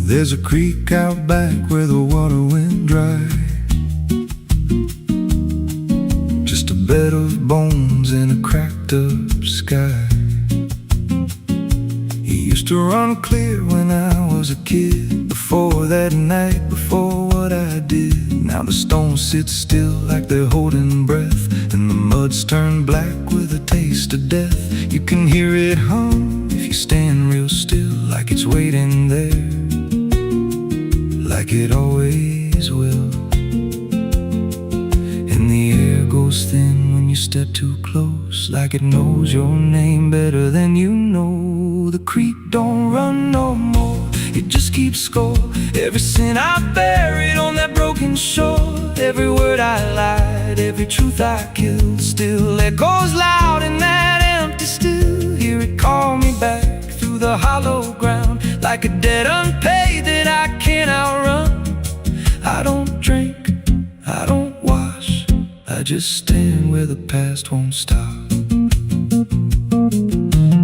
There's a creek out back where the water went dry, just a bed of bones in a cracked up sky. He used to run clear when I was a kid, before that night, before what I did. Now the stones sit still like they're holding breath, and the mud's turned black with a taste of death. You can hear it hum if you stand real still, like it's waiting there, like it always will. And the air goes thin when you step too close, like it knows your name better than you know. The creek don't run no more, it just keeps score. Every sin I buried on that broken shore, every word I lied, every truth I killed, still echoes loud in that empty still. Hear it call me back through the hollow ground, like a debt unpaid that I can't outrun. I don't drink, I don't wash, I just stand where the past won't stop.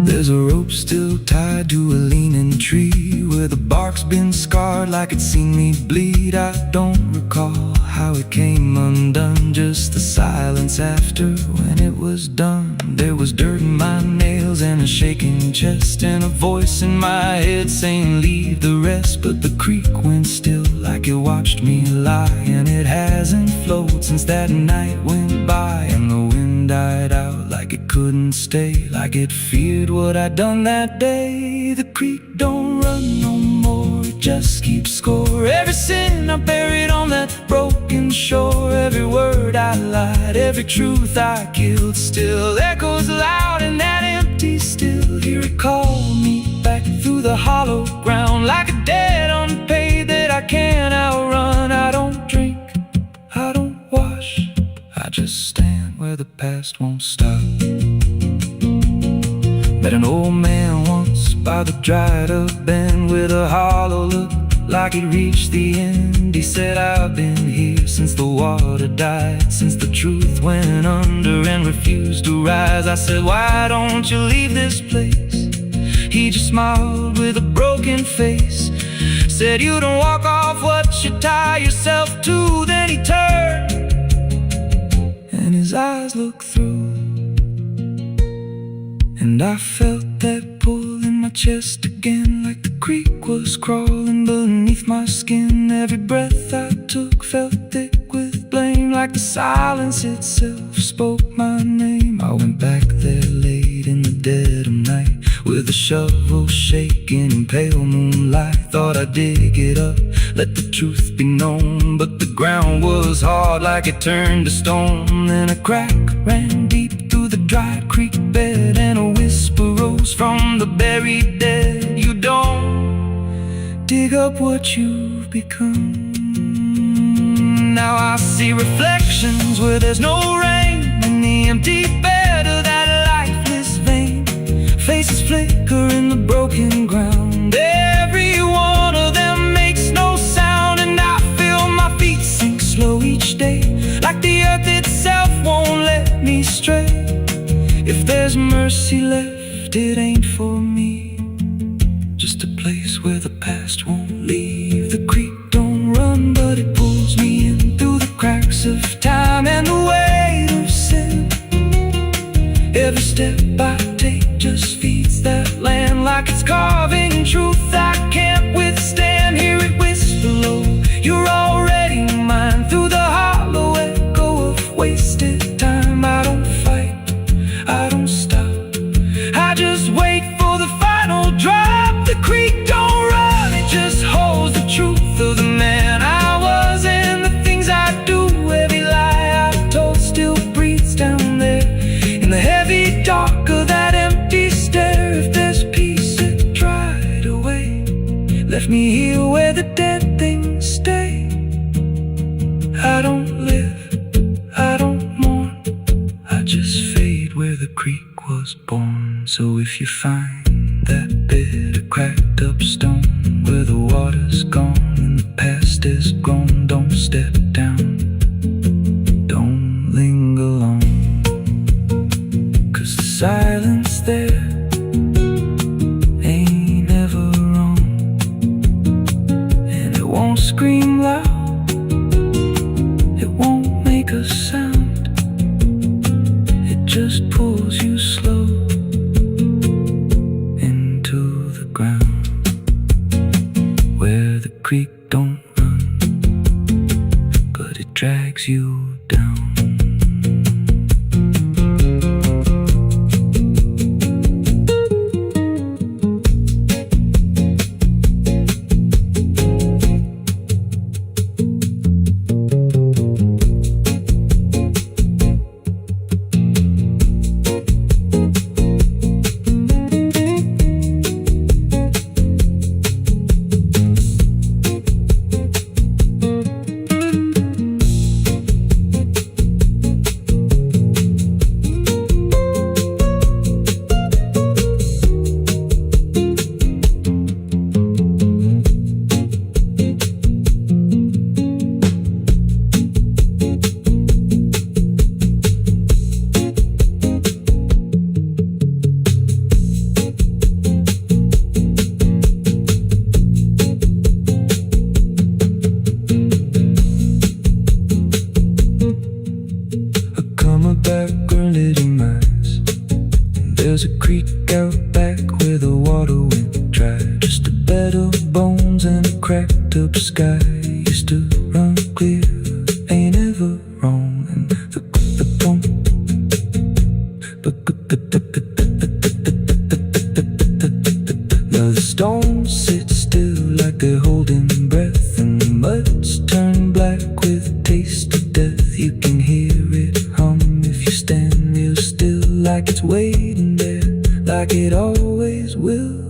There's a rope still tied to a leaning tree, where the bark's been scarred like it's seen me bleed. I don't recall how it came undone, just the silence after when it was done. There was dirt in my nails and a shaking chest, and a voice in my head saying leave the rest. But the creek went still like it watched me lie, and it hasn't flowed since that night went by. And the wind died out like it couldn't stay, like it feared what I'd done that day. The creek don't run no more, it just keeps score. Every sin I buried on that broken shore, every word I lied, every truth I killed, still echoes loud in that empty still. Hear it call me back through the hollow ground, like a debt unpaid that I can't outrun. I don't drink, I don't wash, I just stand where the past won't stop. Met an old man once by the dried up bend, with a hollow look like he'd reached the end. He said, I've been here since the water died, since the truth went under and refused to rise. I said, why don't you leave this place? He just smiled with a broken face, said, you don't walk off what you tie yourself to. Then he turned and his eyes looked through, and I felt that pull in my chest again, like the creek was crawling beneath my skin. Every breath I took felt thick with blame, like the silence itself spoke my name. I went back there late in the dead of night, with a shovel shaking in pale moonlight. Thought I'd dig it up, let the truth be known, but the ground was hard like it turned to stone. Then a crack ran deep through the dried creek bed, and a whisper rose from the buried dead. You don't dig up what you've become. Now I see reflections where there's no rain, in the empty bed of that lifeless vein. Faces flicker in the broken ground, every one of them makes no sound. And I feel my feet sink slow each day, like the earth itself won't let me stray. If there's mercy left, it ain't for me, just a place where the past won't leave. The creek don't run, but it pulls me in through the cracks of time and the weight of sin. Every step I take just feeds that land, like it's carving truth I can't withstand. Hear it whisper low, you're already mine, through the hollow echo of wasted time. I don't fight, I don't stop, I just wait for the final drop. The creek don't run, it just holds the truth of the man I was and the things I do. Every lie I told still breathes down there in the heavy dark of that empty stare. If there's peace, it dried away, left me here where the dead things stay. I don't live, I don't mourn, I just fade where the creek was born. So if you find that bit of cracked up stone, where the water's gone and the past is grown, don't step down, don't linger long, 'cause the silence there ain't Now the stones sit still like they're holding breath, and the mud's turn black with a taste of death. You can hear it hum if you stand real still, like it's waiting there, like it always will.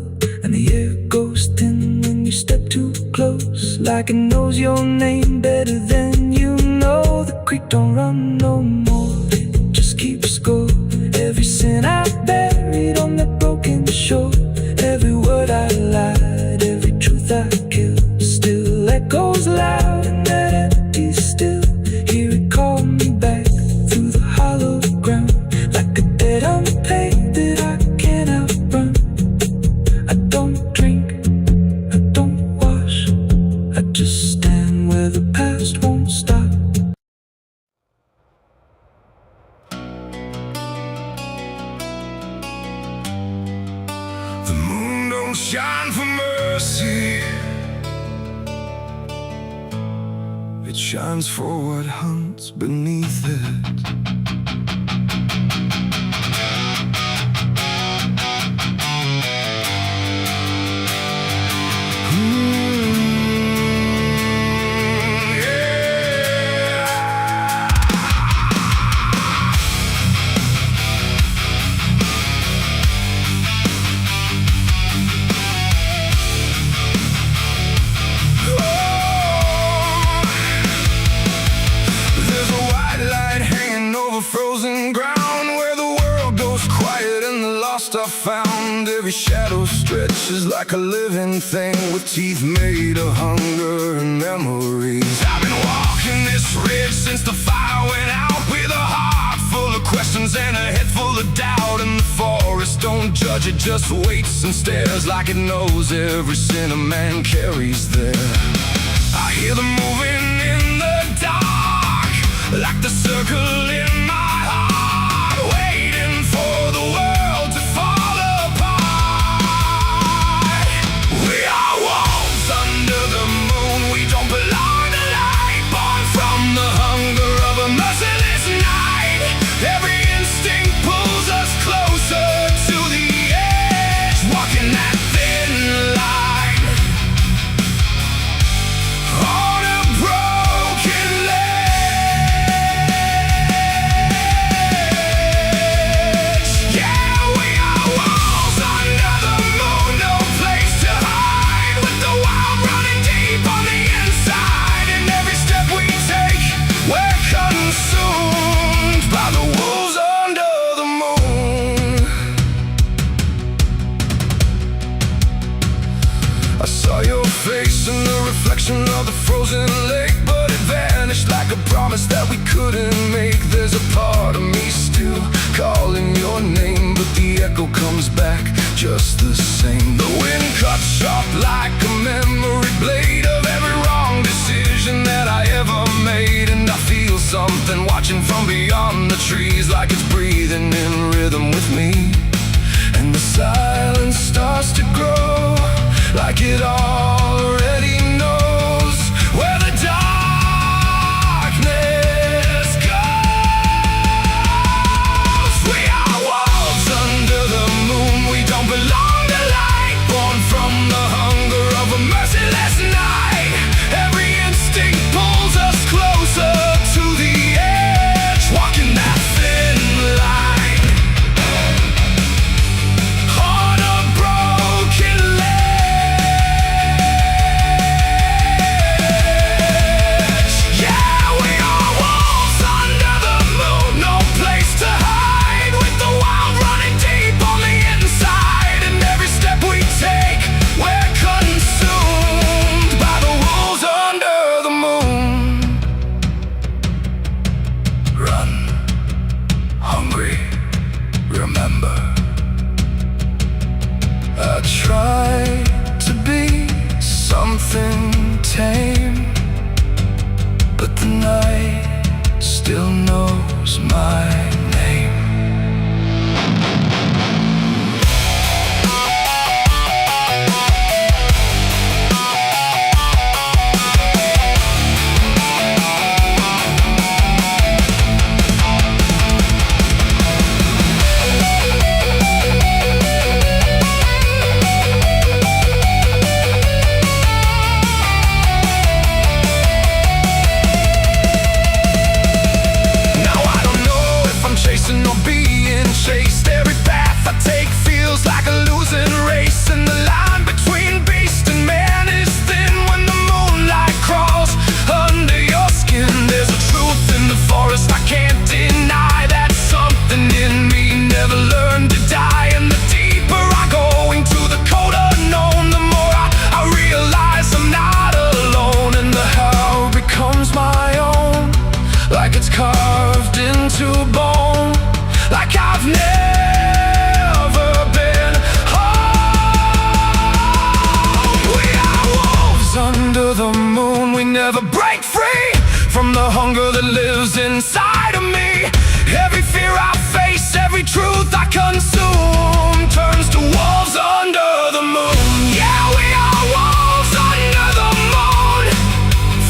And the air goes thin when you step too close, like it knows your name better than you know. The creek don't run no more, it just keeps score. Every sin I buried on that broken shore, every word I lied, every truth I killed, still echoes loud in that empty still. Hear it call me back through the hollow ground, like a debt unpaid that I can't outrun. I don't drink, I don't wash, I just stand where the past won't stop. The moon don't shine for mercy, it shines for what hunts beneath it. Frozen ground where the world goes quiet and the lost are found. Every shadow stretches like a living thing with teeth made of hunger and memories. I've been walking this ridge since the fire went out, with a heart full of questions and a head full of doubt. And the forest don't judge, it just waits and stares, like it knows every sin a man carries there. I hear them moving in the dark, like the circle in my heart, waiting for the world to fall apart. We are wolves under the moon, we don't belong to light, born from the hunger of a merciless night. Every instinct pulls us closer to the edge, walking that thin line on a broken ledge. Yeah, we are wolves under the moon, no place to hide, with the wild running deep on the inside. And every step we take, we're consumed by the wolves under the moon. I saw your face in the reflection of the frozen lake, but it vanished like a promise that we couldn't make. There's a part of me still calling your name, but the echo comes back just the same. The wind cuts sharp like a memory blade of every wrong decision that I ever made. And I feel something watching from beyond the trees, like it's breathing in rhythm with me. And the silence starts to grow, like it already knows where the darkness goes. We are wolves under the moon, we don't belong to light, born from the hunger of a merciless night. Every instinct pulls us closer to the edge, walking that thin line on a broken ledge. Yeah, we are wolves under the moon, no place to hide, with the wild running deep on the inside. And every step we take, we're consumed by the wolves under the moon. Run, hungry, remember. I try to be something tame, but the night still knows my name. never break free from the hunger that lives inside of me. Every fear I face, every truth I consume turns to wolves under the moon. Yeah, we are wolves under the moon.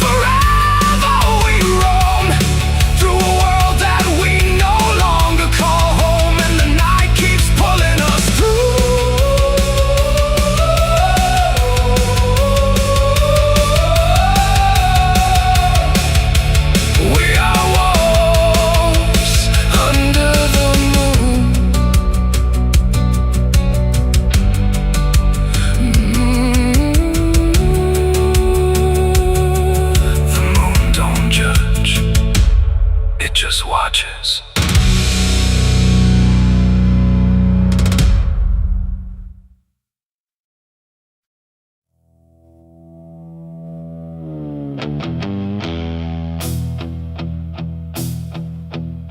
Forever we roam through a world that we no longer call home, and the night keeps pulling us through. We are wolves under the moon. The moon don't judge, it just watches.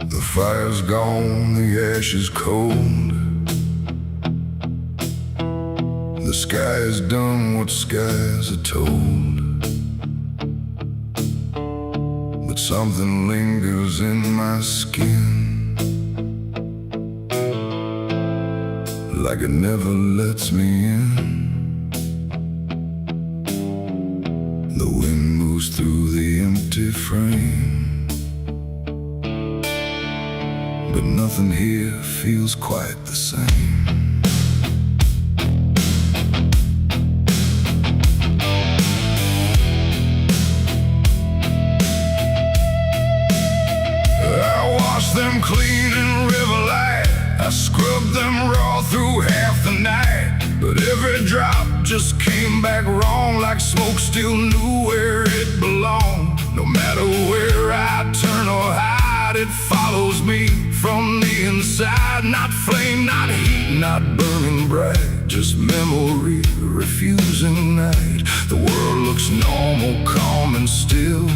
The fire's gone, the ash is cold. The sky has done what skies are told. But something lingers in my skin, like it never lets me in. The wind moves through the empty frame, but nothing here feels quite the same. I washed them clean in river light, I scrubbed them raw through half the night. But every drop just came back wrong, like smoke still knew where it belonged. No matter where I turn or hide, it follows me from the inside. Not flame, not heat, not burning bright, just memory refusing night. The world looks normal, calm and still,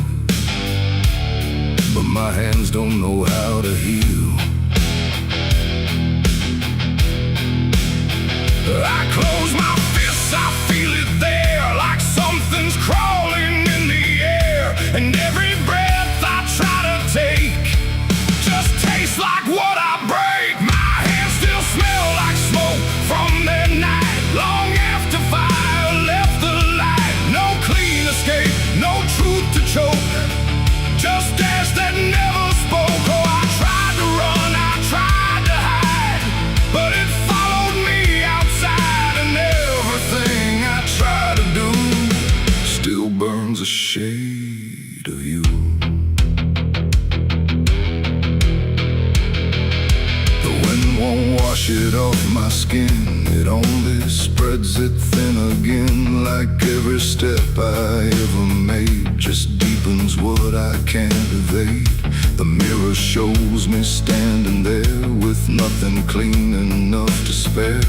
but my hands don't know how to heal. I close my fists, I feel it there, like something's crawling in the air. And every breath I try to take just tastes like what I break. My hands still smell like smoke from that night, long after fire left the light. No clean escape, no truth to choke, just ash that never spoke. Oh, I tried to run, I tried to hide, but it followed me outside, and everything I try to do still burns a shade of you. The wind won't wash it off my skin, it only spreads it thin again. Like every step I ever made just deepens what I can't evade. The mirror shows me standing there with nothing clean enough to spare.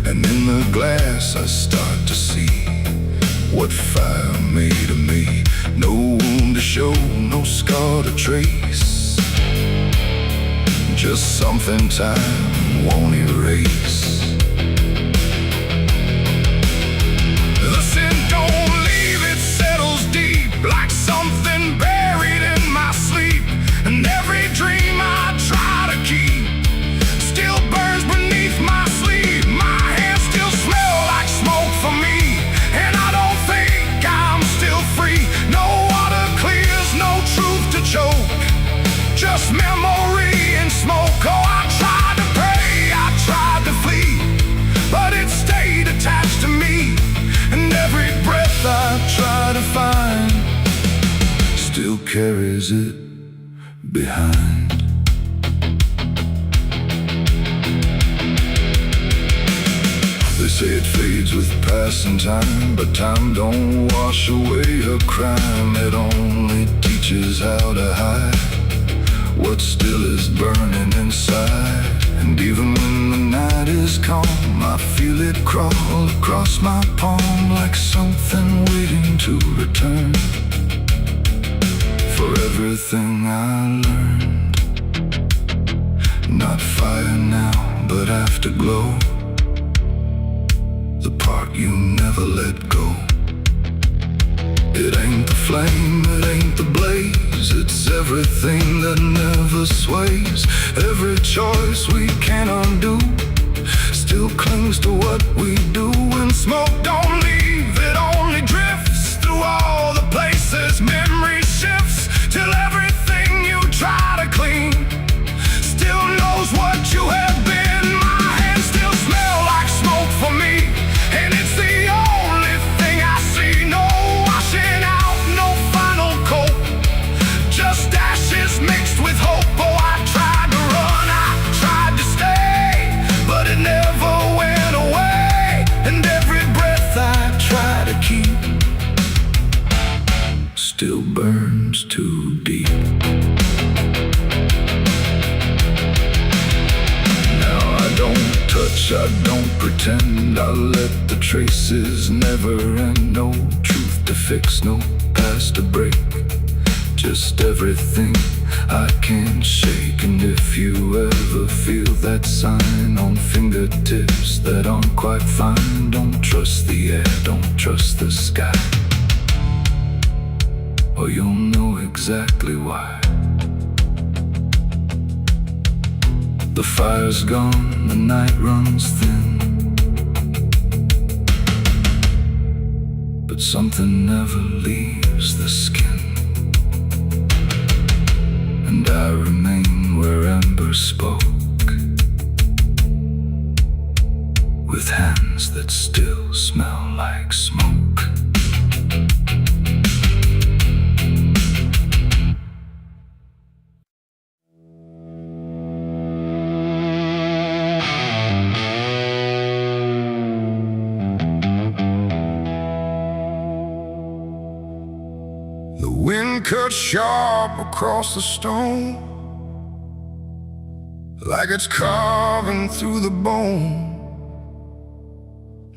And in the glass I start to see what fire made of me. No wound to show, no scar to trace, just something time won't erase. The sin don't leave, it settles deep, like something buried in my sleep. And every dream I try to keep still burns beneath my sleeve. My hands still smell like smoke for me, and I don't think I'm still free. No water clears, no truth to choke, just memory and smoke. Oh, I tried to pray, I tried to flee, but it stayed attached to me. And every breath I try to find still carries it behind. They say it fades with passing time, but time don't wash away a crime. It only teaches how to hide what still is burning inside. And even when the night is calm, I feel it crawl across my palm, like something waiting to return for everything I learned. Not fire now, but afterglow, the part you never let go. It ain't the flame, it ain't the blaze, it's everything that never sways. Every choice we can't undo still clings to what we do. When smoke don't leave, it only drifts through all the places memory shifts, till everything you try to clean still knows what you have been. My hands still smell like smoke for me, and it's the only thing I see. No washing out, no final coat, just ashes mixed with hope. Oh, I tried to run, I tried to stay, but it never went away. And every breath I try to keep still burns too deep. Now I don't touch, I don't pretend, I let the traces never end. No truth to fix, no past to break, just everything I can't shake. And if you ever feel that sign on fingertips that aren't quite fine, don't trust the air, don't trust the sky, or you'll know exactly why. The fire's gone, the night runs thin, but something never leaves the skin. And I remain where ember spoke, with hands that still smell like smoke. The wind cuts sharp across the stone, like it's carving through the bone.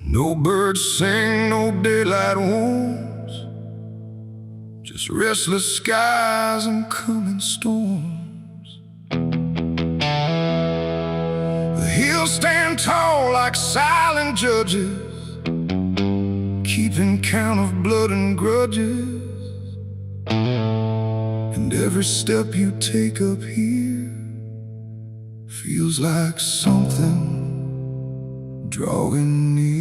No birds sing, no daylight wounds, just restless skies and coming storms. The hills stand tall like silent judges, keeping count of blood and grudges. And every step you take up here feels like something drawing near.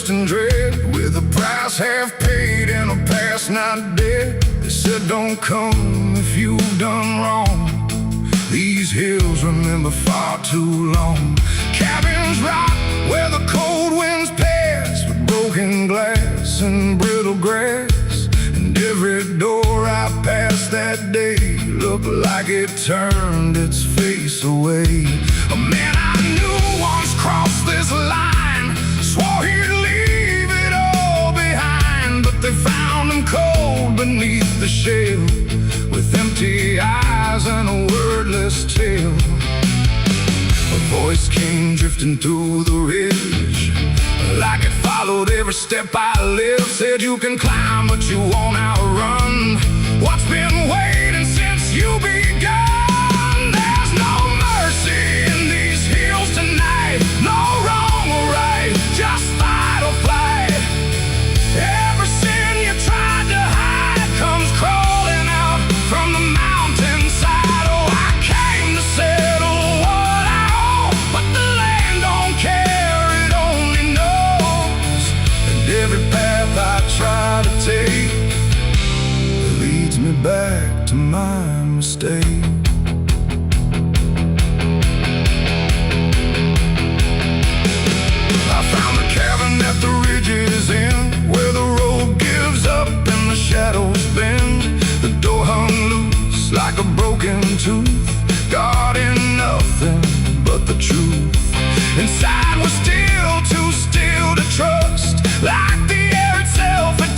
And dread, with a price half paid and a past not dead. They said don't come if you've done wrong. These hills remember far too long. Cabins rock where the cold winds pass, with broken glass and brittle grass. And every door I passed that day looked like it turned its face away. A man I knew once crossed this line, swore he'd leave it all behind, but they found him cold beneath the shell, with empty eyes and a wordless tale. A voice came drifting through the ridge, like it followed every step I lived. Said you can climb but you won't outrun what's been waiting since you begun. There's no mercy in these hills tonight, no wrong or right, just fight or flight. Every sin you tried to hide comes crawling out from the mountainside. Oh, I came to settle what I owe, but the land don't care, it only knows. And every path I try to take leads me back to my mistake. At the ridge's end, where the road gives up and the shadows bend, the door hung loose like a broken tooth, guarding nothing but the truth. Inside was still too still to trust, like the air itself had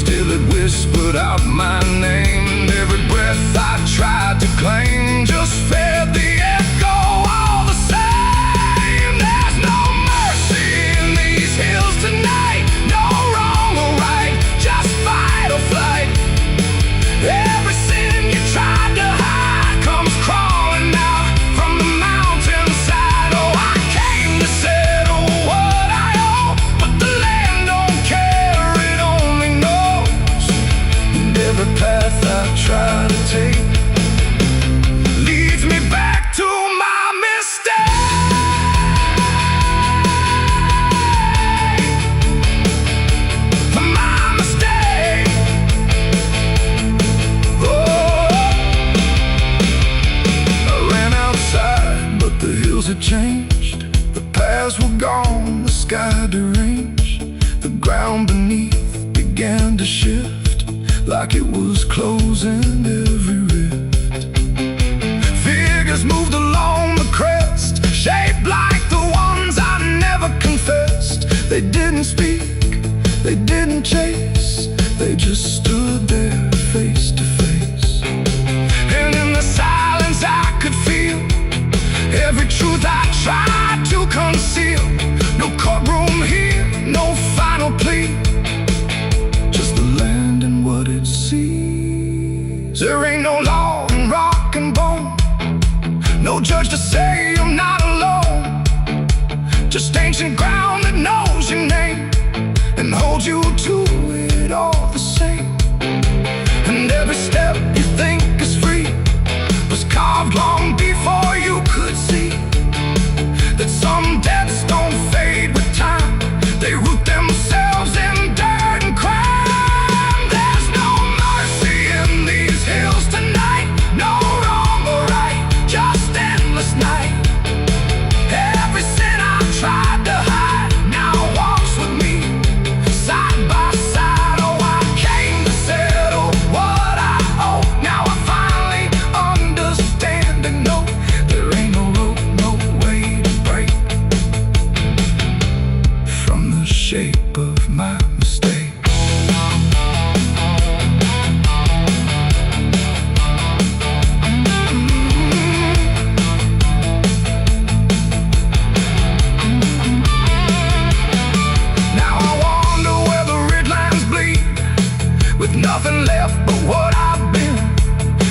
Still it whispered out my name, and every breath I tried to claim just fed the echo all the same. There's no mercy in these hills tonight, no wrong or right, just fight or flight. Every sin you tried to hide comes crawling out from the mountainside. Oh, I came to settle what I owe, but the land don't care, it only knows. And every path I try to take leads me back to my mistake. My mistake. I ran outside, but the hills had changed. The paths were gone, the sky deranged. The ground beneath began to shift, like it was closing every rift. Figures moved along the crest, shaped like the ones I never confessed. They didn't speak, they didn't chase, they just stood there face to face. And in the silence I could feel every truth I tried to conceal. No courtroom here, no final plea, just the land and what it sees. There ain't no law in rock and bone, no judge to say I'm not alone. Just ancient ground that knows your name and holds you to it all the same. And every step you think is free was carved long before you could see that some debts don't fade with time, they root themselves in dirt and crime. There's no mercy in these hills tonight, no wrong or right, just endless night. Every sin I tried to hide now walks with me, side by side. Oh, I came to settle what I owe. Now I finally understand and know there ain't no rope, no way to break from the shape of my mistake. Now I wonder where the ridgelands bleed, with nothing left but what I've been.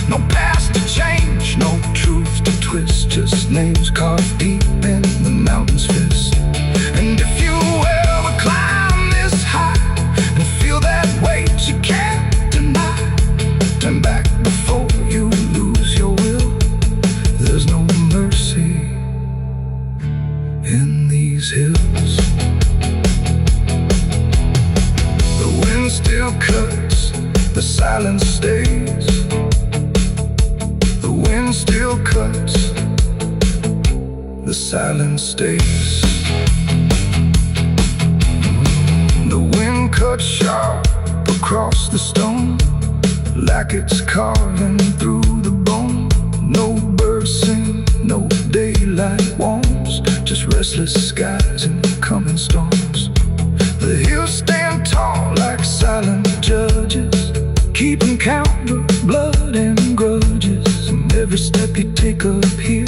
No past to change, no truth to twist, just names carved deep in the mountain's fist. And if you ever climb this high and feel that weight you can't deny, turn back before you lose your will. There's no mercy in these hills. The wind still cuts, the silence stays. The wind still cuts, the silence stays. The wind cuts sharp across the stone, like it's carving through the bone. No birds sing, no daylight warms, just restless skies and coming storms. The hills stand tall like silent judges, keeping count of blood and grudges. And every step you take up here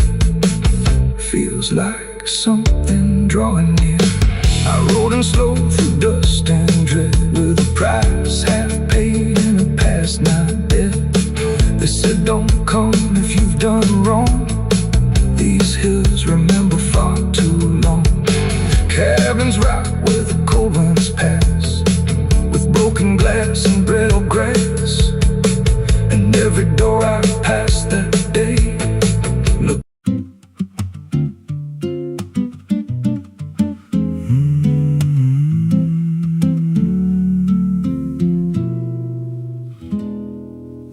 feels like something drawing near. I rode in slow through dust and dread, with a price half paid and a past not dead. They said don't come if you've done wrong, these hills remember far too long. Cabins rock where the cold winds pass, with broken glass and brittle grass. And every door I passed that day looked.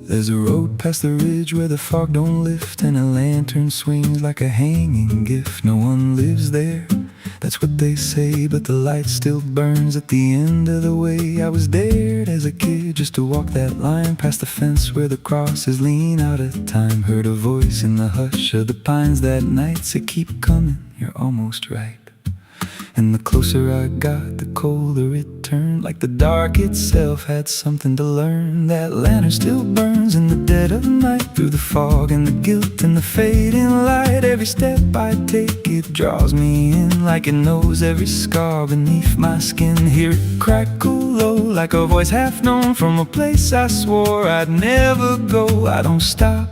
There's a road past the ridge where the fog don't lift, and a lantern swings like a hanging gift. No one lives there, that's what they say, but the light still burns at the end of the way. I was dared as a kid just to walk that line, past the fence where the crosses lean out of time. Heard a voice in the hush of the pines that night say, keep coming, you're almost right. And the closer I got, the colder it turned, like the dark itself had something to learn. That lantern still burns in the dead of night, through the fog and the guilt and the fading light. Every step I take, it draws me in, like it knows every scar beneath my skin. Hear it crackle low, like a voice half known, from a place I swore I'd never go. I don't stop,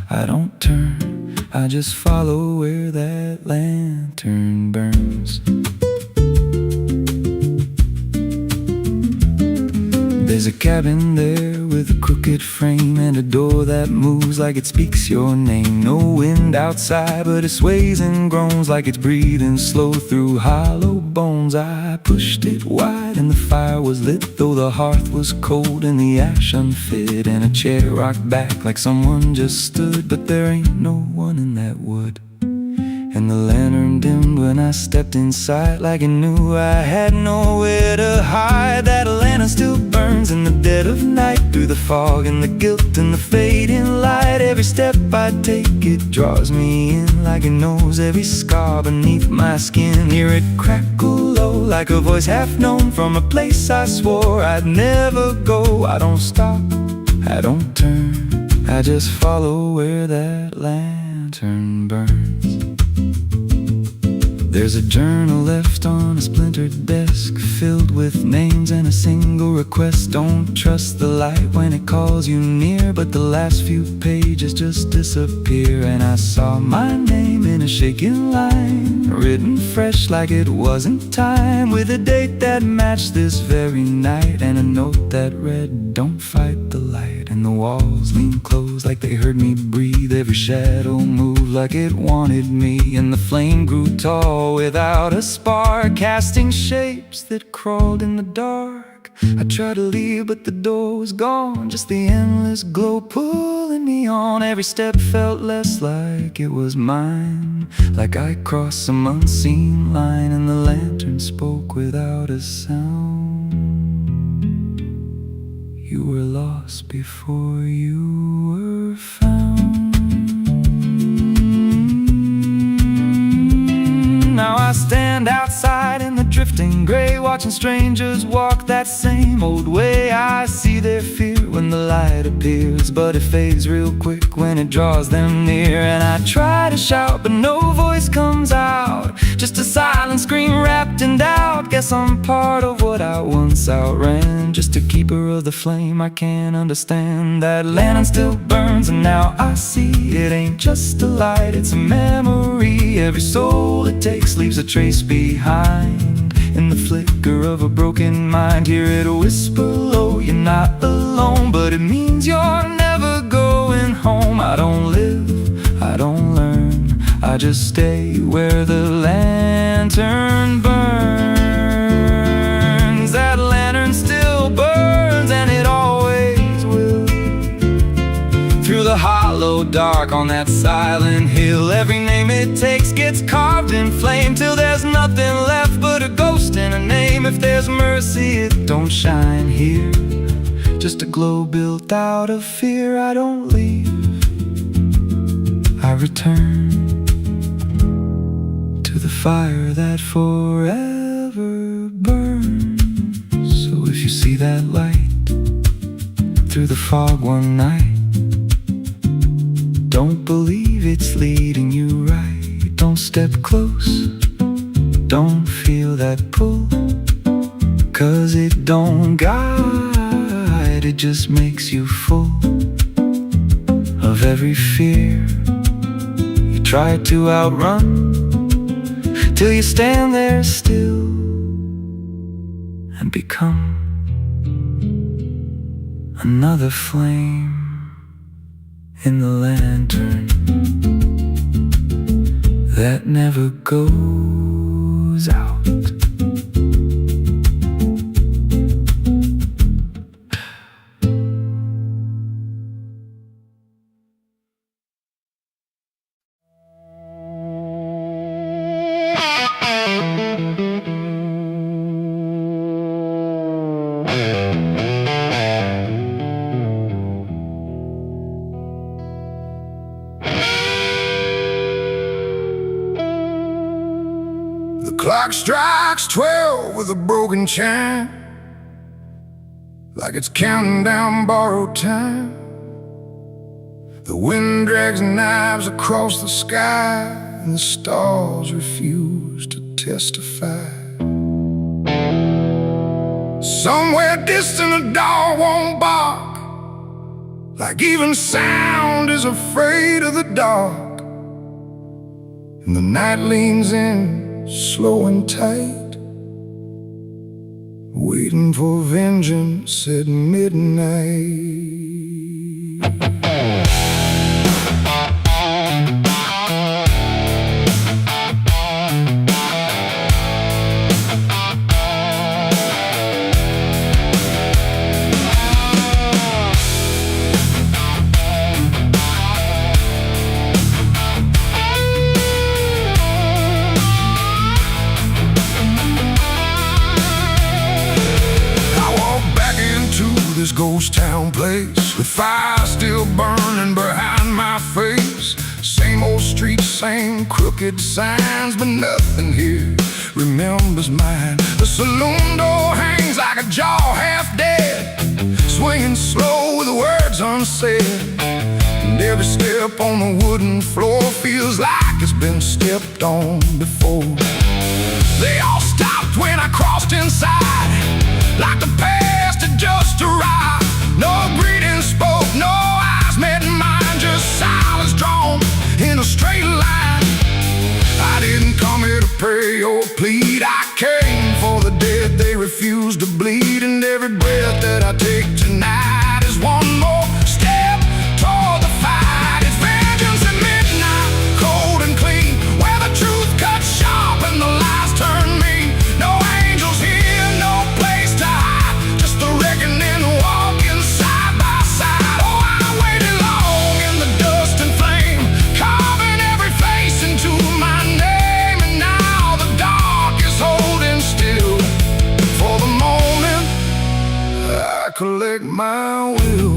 I don't turn, I just follow where that lantern burns. There's a cabin there with a crooked frame, and a door that moves like it speaks your name. No wind outside, but it sways and groans like it's breathing slow through hollow bones. I pushed it wide and the fire was lit, though the hearth was cold and the ash unfit. And a chair rocked back like someone just stood, but there ain't no one in that wood. And the lantern dimmed when I stepped inside, like it knew I had nowhere to hide. That lantern still burns in the dead of night, through the fog and the guilt and the fading light. Every step I take, it draws me in, like it knows every scar beneath my skin. Hear it crackle low, like a voice half known, from a place I swore I'd never go. I don't stop, I don't turn, I just follow where that lantern burns. There's a journal left on a splintered desk, filled with names and a single request. Don't trust the light when it calls you near, but the last few pages just disappear. And I saw my name in a shaking line, written fresh like it wasn't time, with a date that matched this very night, and a note that read, don't fight the light. And the walls leaned close like they heard me breathe, every shadow moved like it wanted me. And the flame grew tall without a spark, casting shapes that crawled in the dark. I tried to leave, but the door was gone, just the endless glow pulling me on. Every step felt less like it was mine, like I crossed some unseen line. And the lantern spoke without a sound. You were lost before you were found. Now I stand outside in the drifting gray, watching strangers walk that same old way. I see their fear when the light appears, but it fades real quick when it draws them near. And I try to shout, but no voice comes out, just a silent scream wrapped in doubt. Guess I'm part of what I once outran, just a keeper of the flame I can't understand. That lantern still burns, and now I see it ain't just a light, it's a memory. Every soul it takes leaves a trace behind, in the flicker of a broken mind. Hear it whisper low, you're not alone, but it means you're never going home. I don't live, I don't learn, I just stay where the lantern burns. That lantern still burns, and it always will, through the hollow dark on that silent hill. Every name it takes gets carved in flame, till there's nothing left but a ghost and a name. If there's mercy, it don't shine here, just a glow built out of fear. I don't leave, I return to the fire that forever burns. So if you see that light through the fog one night, don't believe it's leading you right. Don't step close, don't feel that pull, 'cause it don't guide, it just makes you full of every fear you try to outrun, till you stand there still and become another flame in the lantern that never goes out. Clock strikes 12 with a broken chime, like it's counting down borrowed time. The wind drags knives across the sky, and the stars refuse to testify. Somewhere distant a dog won't bark, like even sound is afraid of the dark. And the night leans in, slow and tight, waiting for vengeance at midnight. This ghost town place, with fire still burning behind my face. Same old streets, same crooked signs, but nothing here remembers mine. The saloon door hangs like a jaw half dead, swinging slow with words unsaid. And every step on the wooden floor feels like it's been stepped on before. They all stopped when I crossed inside, like the past had just arrived. No greeting spoke, no eyes met mine, just silence drawn in a straight line. I didn't come here to pray or plead, I came for the dead they refuse to bleed. And every breath that I take tonight is one more step toward the fight. It's vengeance at midnight, cold and clean, where the truth cuts sharp and the lies turn mean. No angels here, no place to hide, just the reckoning walking side by side. Oh, I waited long in the dust and flame, carving every face into my name. And now the dark is holding still. For the moment I collect my will.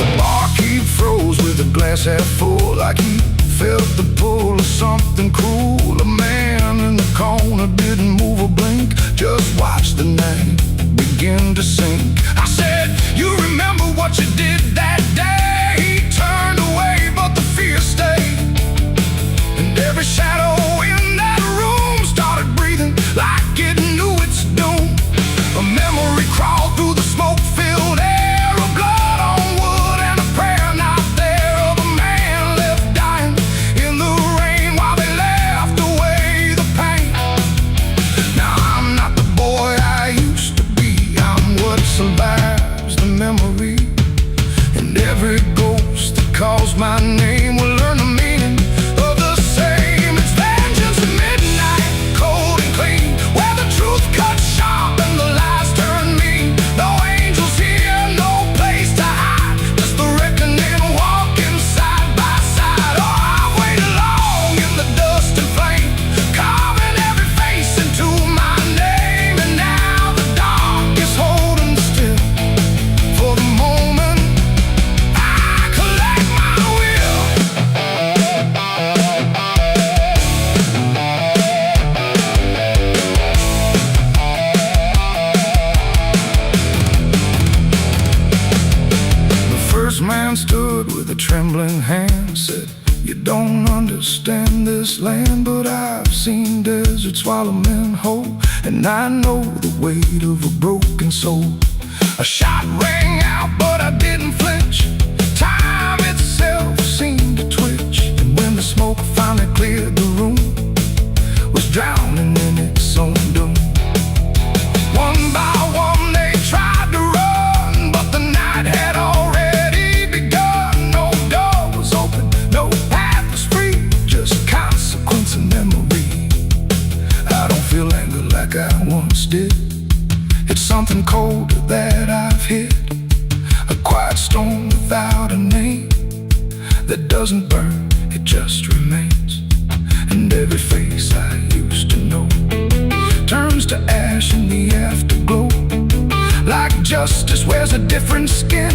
The barkeep froze with a glass half full, like he felt the pull of something cruel. A man in the corner didn't move a blink, just watched the night begin to sink. I said, you remember what you did that day? He turned away, but the fear stayed. And every shadow in that room started breathing like it knew its doom. A memory crawled through the smoke-filled air, of blood on wood and a prayer not there, of a man left dying in the rain while they left away the pain. Now I'm not the boy I used to be, I'm what survives the memory. And every ghost that calls my name will learn the meaning of the same. It's vengeance at midnight, cold and clean, where the truth cuts sharp and the lies turn mean. No angels here, no place to hide, just the reckoning walking side by side. Oh, I waited long in the dust and flame, carving every face into my name. And now the dark is holding still. For the moment I collect my will. The first man stood with a trembling hand, said, you don't understand this land, but I've seen deserts swallow men whole, and I know the weight of a broken soul. A shot rang out, but I didn't flinch. Time itself seemed to twitch, and when the smoke finally cleared the room, was drowning in its own doom. One by one they tried to run, but the night had already begun. No door was open, no path was free, just consequence and memory. I don't feel anger like I once did, it's something colder that I've hit. A quiet storm without a name, that doesn't burn, it just remains. And every face I used to know turns to ash in the afterglow. Like justice wears a different skin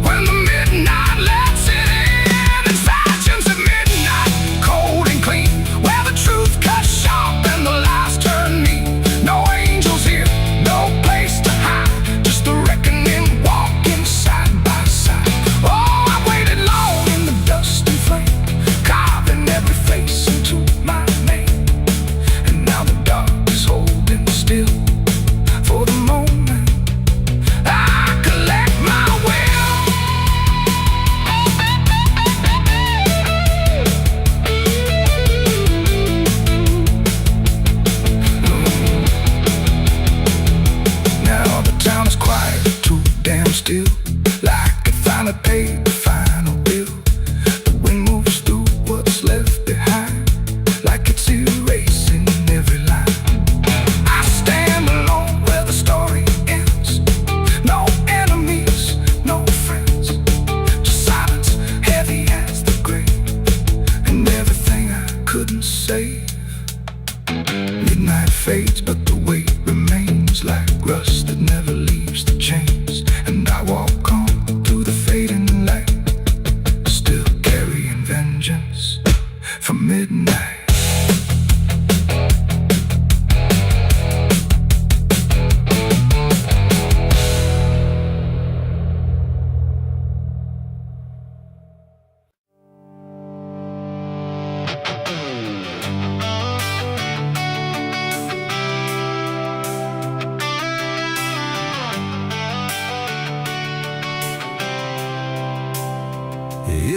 when the midnight lets it in. In fact,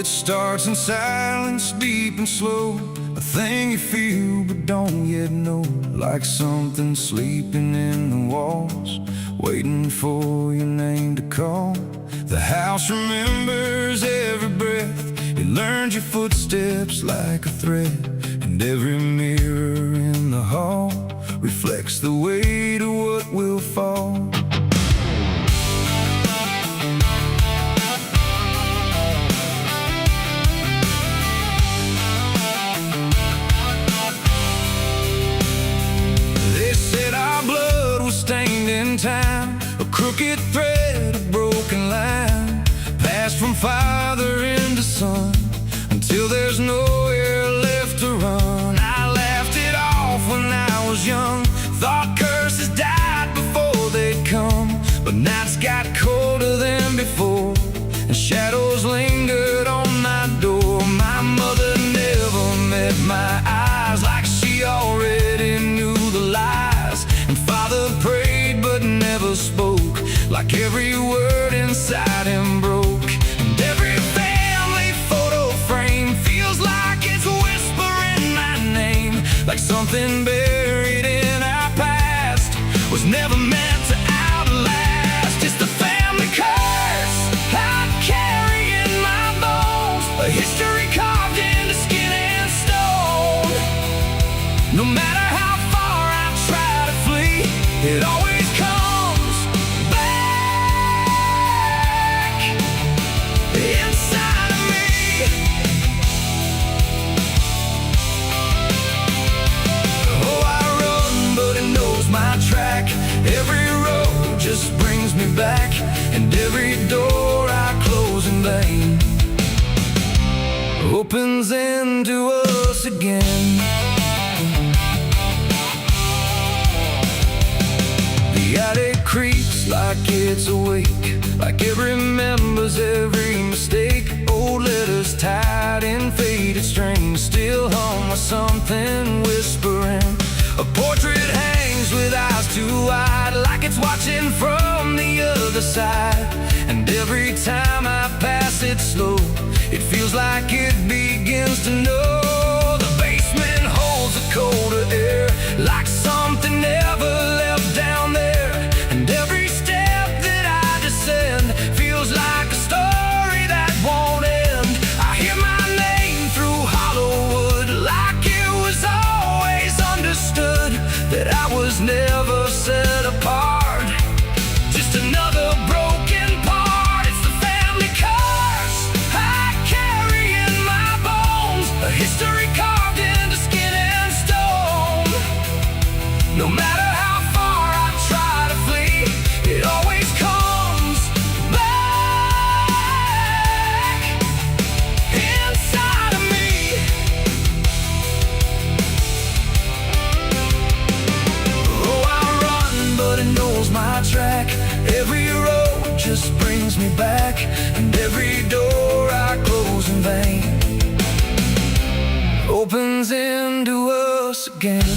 It starts in silence, deep and slow, a thing you feel but don't yet know. Like something sleeping in the walls, waiting for your name to call. The house remembers every breath. It learns your footsteps like a thread. And every mirror in the hall reflects the weight of what will fall. They said our blood was stained in time, a crooked thread, a broken line, passed from father into son, until there's nowhere left to run. I laughed it off when I was young, thought curses died before they'd come. But nights got colder than before, and shadows lingered on my door. My mother never met my eyes, like she already knew the lies. And father prayed but never spoke, like every word inside him broke. And every family photo frame feels like it's whispering my name, like something buried in our past was never meant to outlast. It's the family curse I carry in my bones, a history carved into skin and stone. No matter how far I try to flee, it always comes back inside of me. Oh, I run, but it knows my track. Every road just brings me back, and every door I close in vain opens into us again. The attic creaks like it's awake, like it remembers every mistake. Old letters tied in faded strings still hum with something whispering. A portrait hangs with eyes too wide, like it's watching from the other side. And every time I pass it slow, it feels like it begins to know. The basement holds a colder air, like something never left down there. And every step that I descend feels like a story that won't end. I hear my name through Hollywood, like it was always understood that I was never set apart, just another broken part. It's the family curse I carry in my bones, a history carved into skin and stone. No matter how far I try to flee, it always comes back inside of me. Oh, I run, but it knows my track. Every road just brings me back, and every door I close in vain opens into us again.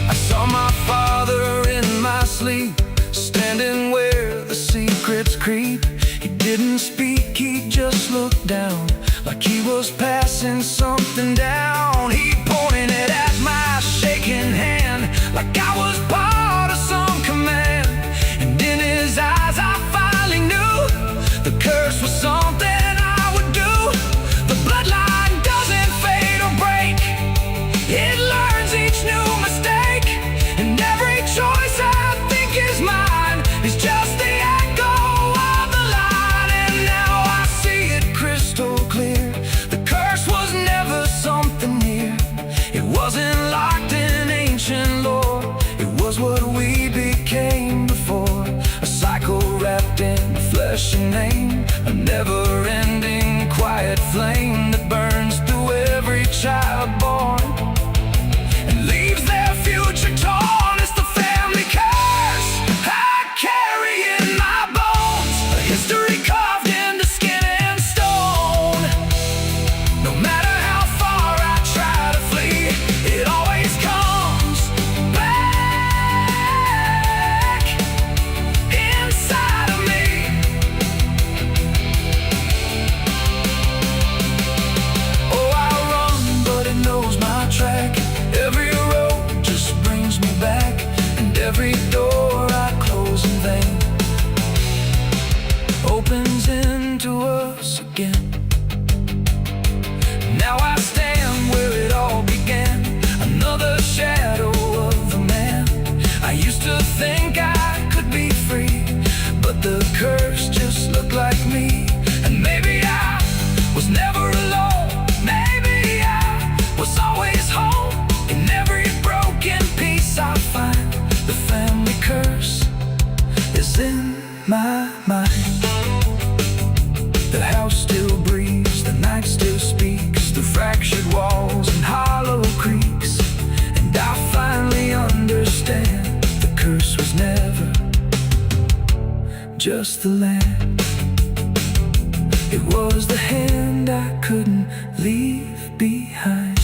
I saw my father in my sleep, standing where the secrets creep. He didn't speak, he just looked down, like he was passing something down. He pointed at my shaking hand, like I was part of some command. And in his eyes I finally knew the curse was something I would do. The bloodline doesn't fade or break, it learns each new mistake. And every choice I think is mine is just the echo of the line. And now I see it crystal clear, the curse was never something near. It wasn't locked in ancient lore, it was what we became before. A cycle wrapped in flesh and name, a never-ending quiet flame that burns through every child born and leaves their future torn. It's the family curse I carry in my bones, a history carved into skin and stone. No matter how far I try to flee, it always comes back inside of me. my mind. The house still breathes, the night still speaks through fractured walls and hollow creaks. And I finally understand the curse was never just the land. It was the hand I couldn't leave behind.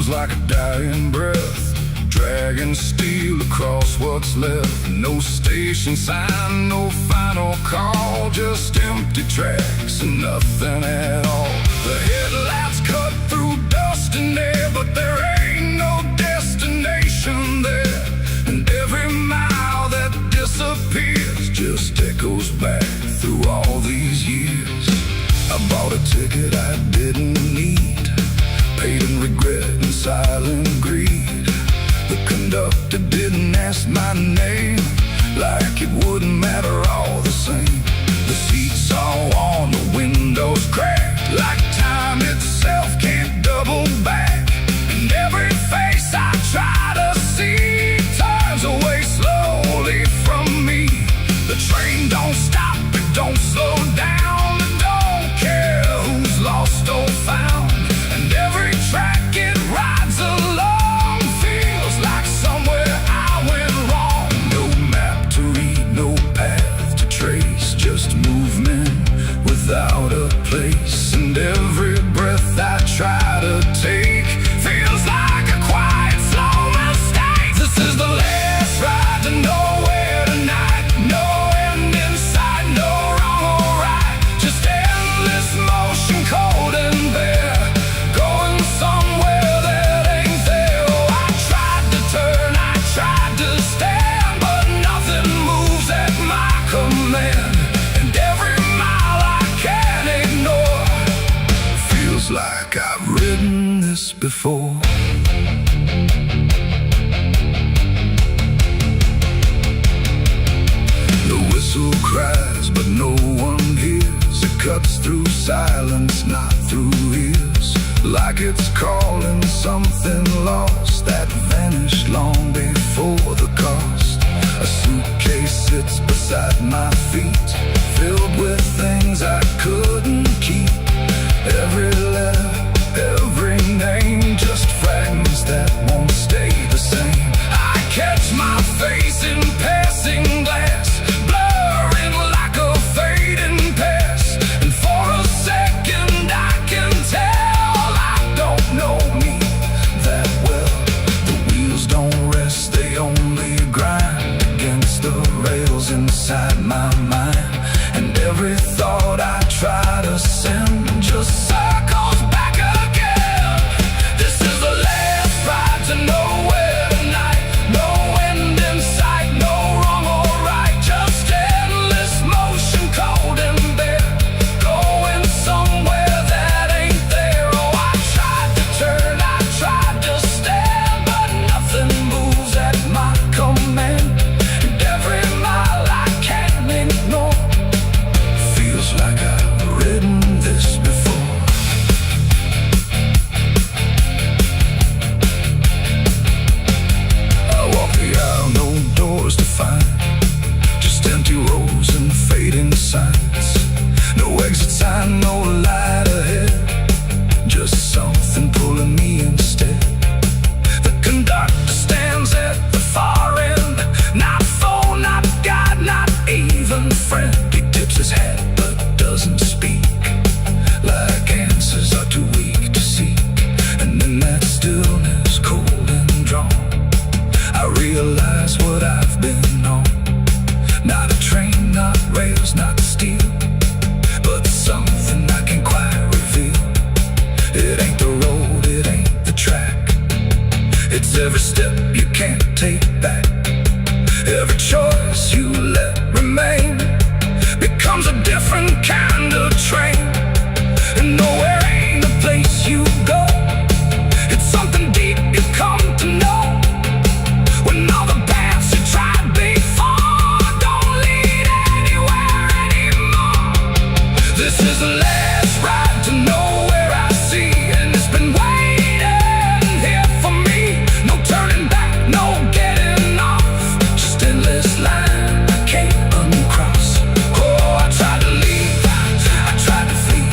Like a dying breath, dragging steel across what's left. No station sign, no final call, just empty tracks and nothing at all. The headlights cut through dust and air, but there ain't no destination there. And every mile that disappears just echoes back through all these years. I bought a ticket I didn't need, paid in regret and silent greed. The conductor didn't ask my name, like it wouldn't matter all the same. The seats all on, the windows cracked, like time itself can't double back. And every face I try to see turns away slowly from me. The train don't stop, it don't slow down, it don't care who's lost or found. And every track it rides along feels like somewhere I went wrong. No map to read, no path to trace, just movement without a place. And every breath I try to take feels like a quiet, slow mistake. This is the last ride to nowhere tonight. No end in sight, no wrong or right, just endless motion, cold and bare, going somewhere that ain't there. Oh, I tried to turn, I tried to stand, but nothing moves at my command. And every mile I can't ignore feels like I've ridden this before. The whistle cries, but no one hears. It cuts through silence, not through ears, like it's calling something lost that vanished long before the cost. A suitcase sits beside my feet, filled with things I couldn't keep. Every letter, every name, just fragments that won't stay the same. I catch my face in passing glass, blurring like a fading past. And for a second I can tell I don't know me that well. The wheels don't rest, they only grind against the rails inside my mind. And every thought I try to send just circles back again. This is the last ride to nowhere tonight. No end in sight, no wrong or right, just endless motion, cold and bare, going somewhere that ain't there. Oh, I tried to turn, I tried to stand, but nothing moves at my command. And every mile I can't ignore feels like I've ridden this before. I walk the aisle, no doors to find, just empty rows and fading signs. No exit sign, no light ahead, just something pulling me instead. The conductor stands at the far end, not foe, not guide, not even friend. He tips his hat but doesn't speak, like answers are too weak to seek. And in that stillness, cold and drawn, I realize what I've been on. Not a train, not rails, not steel, but something I can quite reveal. It ain't the road, it ain't the track, it's every step you can't take back. Every choice you let remain becomes a different kind of train. And nowhere ain't a place you go. It's something deep you come to know. When all the paths you tried before don't lead anywhere anymore. This is the last ride to nowhere I see, and it's been waiting here for me. No turning back, no getting off, just endless line I can't uncross. Oh, I tried to leave, I tried to flee,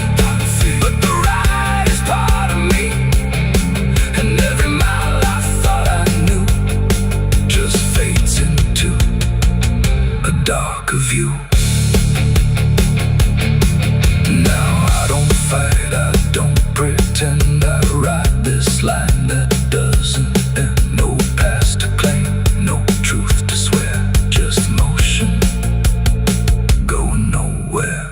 but the ride is part of me. And every mile I thought I knew just fades into a darker view. Now I don't fight, I don't pretend. I ride this line that doesn't end. No past to claim, no truth to swear, just motion going nowhere.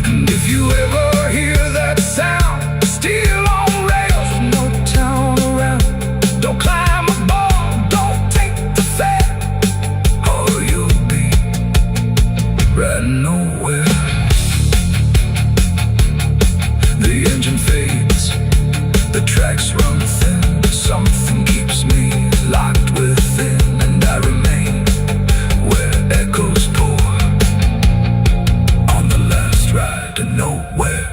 And if you ever hear that sound, steel on rails with no town around, don't climb aboard, don't take the fare, or you'll be riding nowhere. The engine fades, the tracks run thin, something keeps me locked within, and I remain where echoes pour on the last ride to nowhere.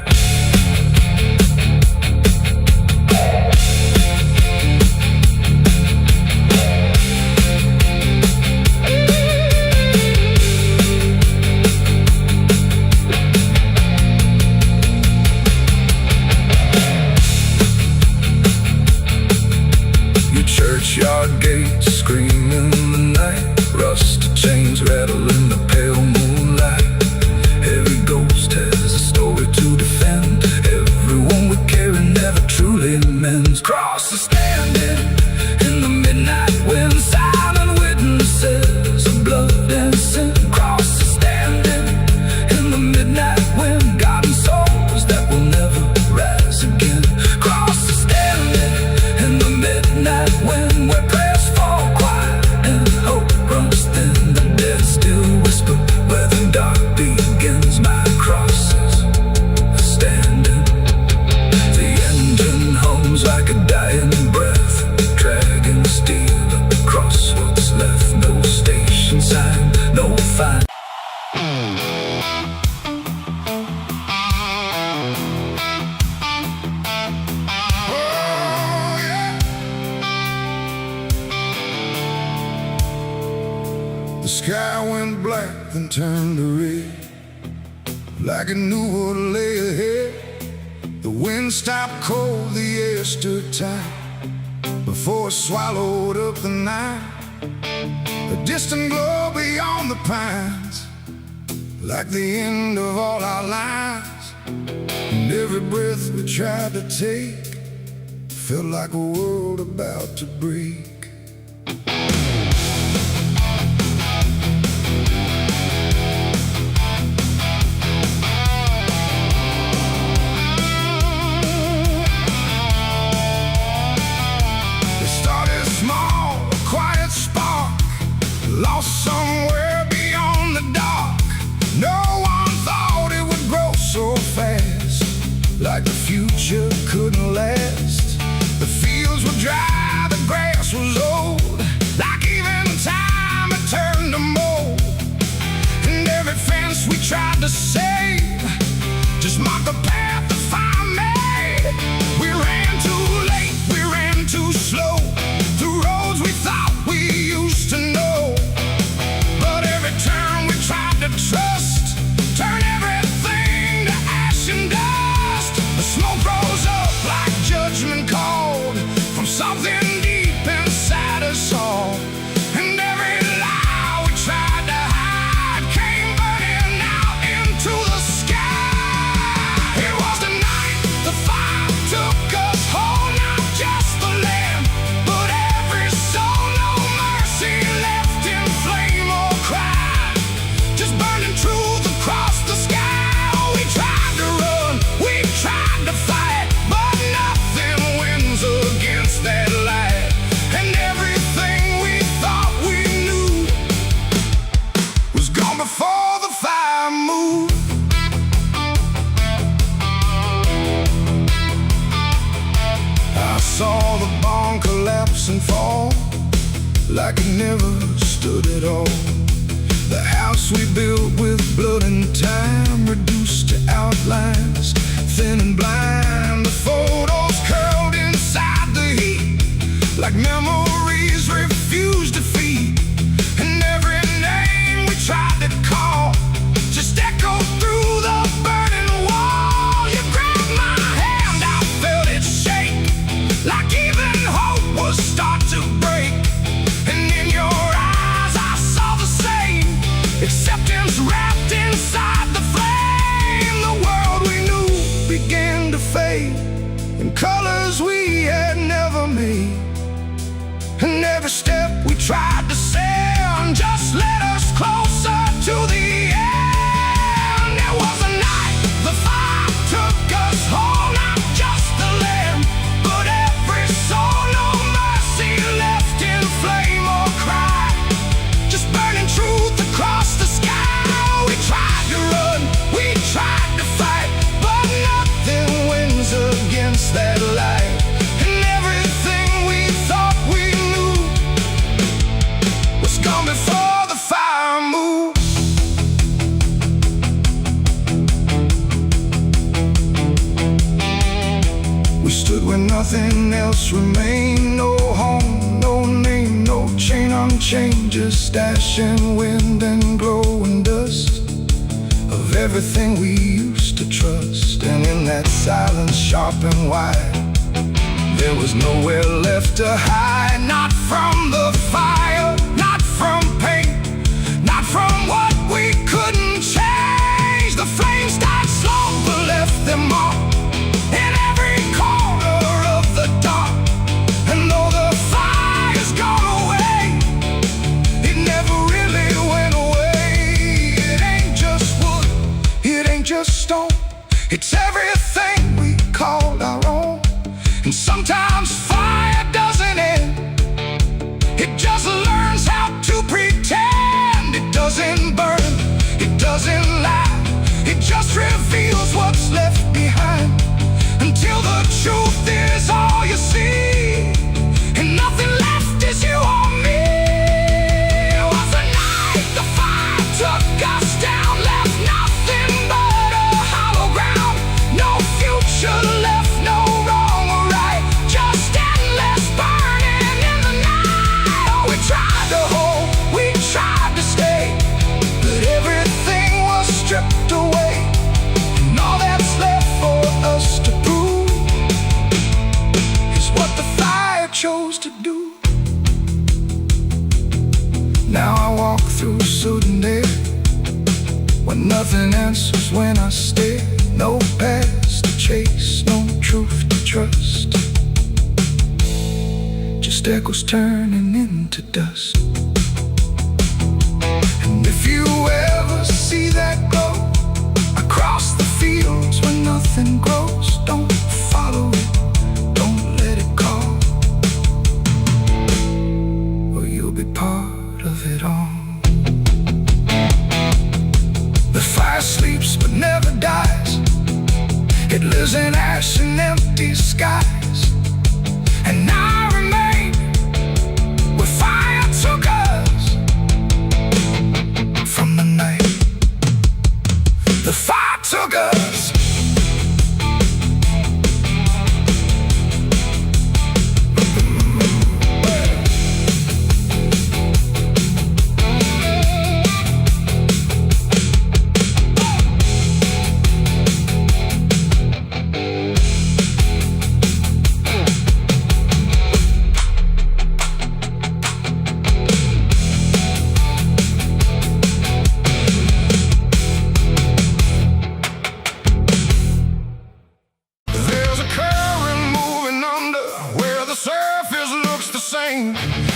Your churchyard gates scream in the night, rusted chains rattle in the pale moonlight. Every ghost has a story to defend. Everyone we carry never truly mends. Crosses standing in the midnight wind, silent witnesses of blood and sin. Crosses standing in the midnight wind, guarding souls that will never rise again. Crosses standing in the midnight wind, where prayers fall quiet and hope runs thin. The dead still whisper where the dark begins. My crosses are standing. The engine hums like a dying breath, dragging steel across what's left. No station sign, no fine. Oh, yeah. The sky went black, then turned to red, like it knew what lay ahead. The wind stopped cold, the air stood tight before it swallowed up the night. A distant glow beyond the pines, like the end of all our lives. And every breath we tried to take felt like a world about to break. It started small, a quiet spark, lost somewhere beyond the dark. No one thought it would grow so fast, like the future couldn't last. The fields were dry, the grass was old, like even time had turned to mold. And every fence we tried to save just marked the path the fire made. We ran too late, we ran too slow, through roads we thought we used to know. But every turn we tried to trust turned everything to ash and dust. The smoke rose up like judgment called from something deep inside us all. And every lie we tried to hide came burning out into the sky. It was the night the fire took us whole, not just the land, but every soul. No mercy left in flame or cry, just burning truth across the sky. We tried to run, we tried to fight, but nothing wins against that light. like it never stood at all. The house we built with blood and time, reduced to outlines, thin and blind. The photos curled inside the heat, like memories refused defeat. And every name we tried to call just echoed through the burning wall. You grabbed my hand, I felt it shake, like even hope was start to break. And in your eyes I saw the same, acceptance wrapped inside the flame. The world we knew began to fade in colors we had never made. And every step we tried to send just led us closer to the end. There was a night the fire took us home, not just the land, but every soul. No mercy left in flame or cry, just burning truth across the sky. We tried to run, we tried to fight, but nothing wins against that light. And everything we thought we knew was gone before the fire moved. We stood where nothing else remained. No home, no name, no chain unchained, just ash and wind and glowing dust of everything we used to trust. And in that silence, sharp and wide, there was nowhere left to hide. Not from the fire, not from pain, not from what we couldn't change. The flames died slow but left them all in every corner of the dark. And though the fire's gone away, it never really went away. It ain't just wood, it ain't just stone, it's everything we called our own. And sometimes fire doesn't end, it just learns how to pretend. It doesn't burn, it doesn't lie, it just reveals what's left behind, until the truth is all you see, and nothing left is you or me. It was a night the fire took us down, left nothing but a hollow ground. No future left, no wrong or right, just endless burning in the night. Oh, we tried to hold, we tried to stay, but everything was stripped away. And all that's left for us to prove is what the fire chose to do. Now I walk through sudden air, when nothing answers when I stare. No past to chase, no truth to trust, just echoes turning into dust. And if you ever see that glow across the fields where nothing grows, don't follow it, don't let it call, or you'll be part of it all. The fire sleeps but never dies, it lives in ash and empty skies. And I remain where fire took us from the night the fire took us.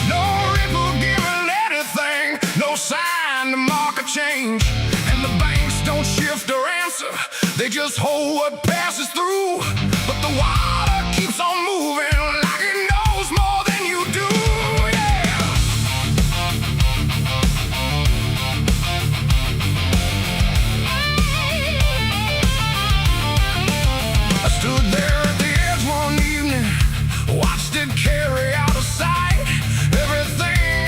No ripple giving anything, no sign to mark a change. And the banks don't shift or answer, they just hold what passes through. But the water keeps on moving like it knows more than you do, yeah. I stood there at the edge one evening, watched it carry out of sight. Everything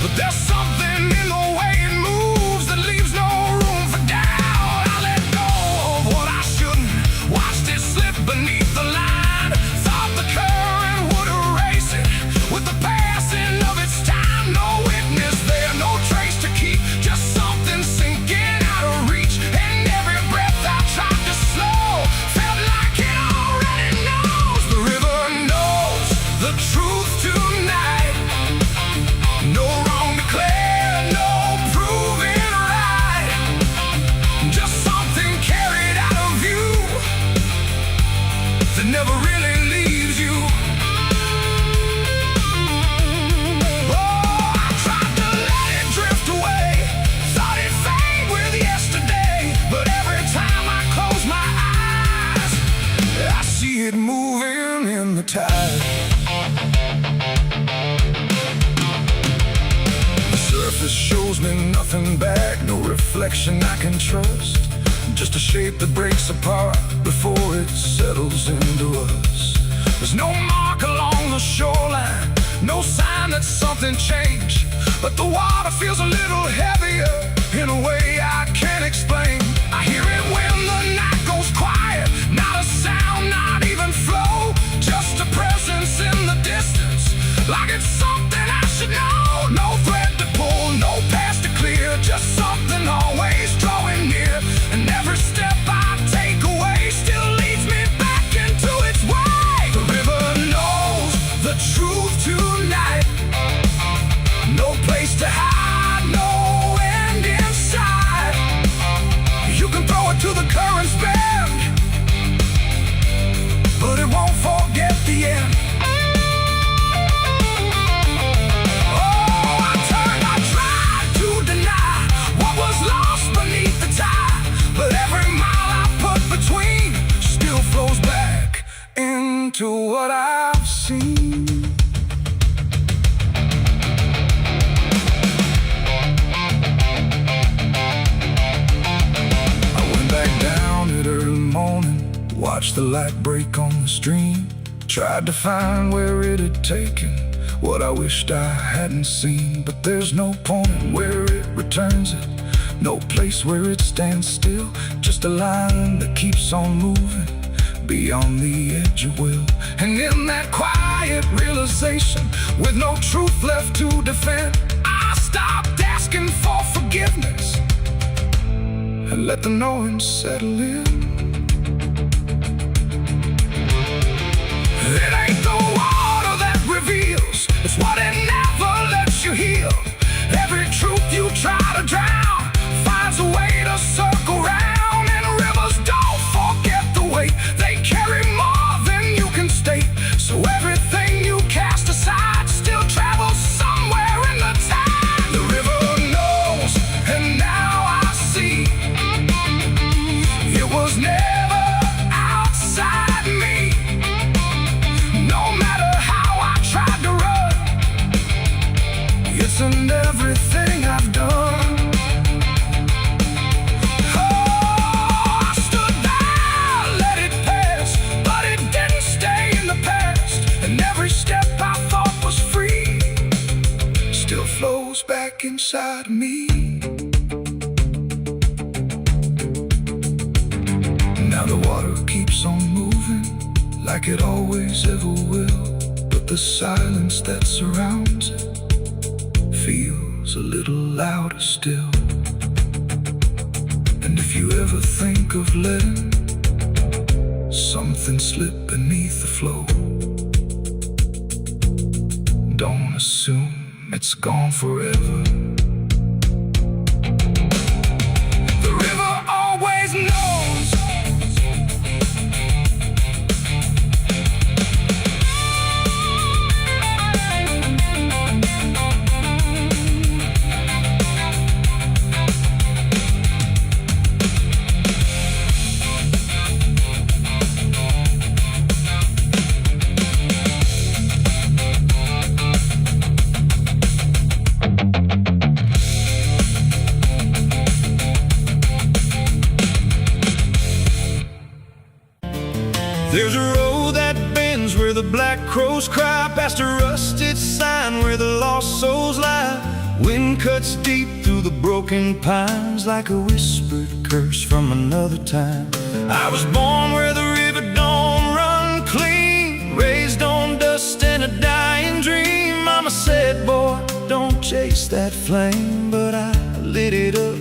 But there's something in the way it moves that leaves no room for doubt. I let go of what I shouldn't, watched it slip beneath the line. Thought the current would erase it with the passing of its time. No witness there, no trace to keep, just something sinking out of reach. And every breath I tried to slow felt like it already knows. The river knows the truth tonight. No wrong declared, no proven right. Just something carried out of view that never really leaves you. Oh, I tried to let it drift away, thought it'd fade with yesterday. But every time I close my eyes, I see it moving in the tide. Surface shows me nothing back, no reflection I can trust. Just a shape that breaks apart before it settles into us. There's no mark along the shoreline, no sign that something changed. But the water feels a little heavier in a way I can't explain. I hear it when the night goes quiet, not a sound, not even flow, just a presence in the distance, like it's something I should know. No thread to pull, no path to clear, just something always drawing near. And every step I take away still leads me back into its way. The river knows the truth tonight. No place to hide, no end in sight. You can throw it to the current's bend, but it won't forget the end. To what I've seen. I went back down at early morning, watched the light break on the stream. Tried to find where it had taken what I wished I hadn't seen. But there's no point where it returns it, no place where it stands still. Just a line that keeps on moving beyond the edge of will. And in that quiet realization, with no truth left to defend, I stopped asking for forgiveness and let the knowing settle in. It ain't the water that reveals, it's what it never lets you heal. Every truth you try to drown finds a way to circle round. And rivers don't forget the weight, they carry more than you can state. So everything you cast aside still travels somewhere in the tide. The river knows, and now I see, it was never outside me. No matter how I tried to run, it's in everything I've done. Flows back inside me. Now the water keeps on moving like it always ever will. But the silence that surrounds it feels a little louder still. And if you ever think of letting something slip beneath the flow, don't assume it's gone forever. The river always knows. There's a road that bends where the black crows cry, past a rusted sign where the lost souls lie. Wind cuts deep through the broken pines like a whispered curse from another time. I was born where the river don't run clean, raised on dust and a dying dream. Mama said, boy, don't chase that flame, but I lit it up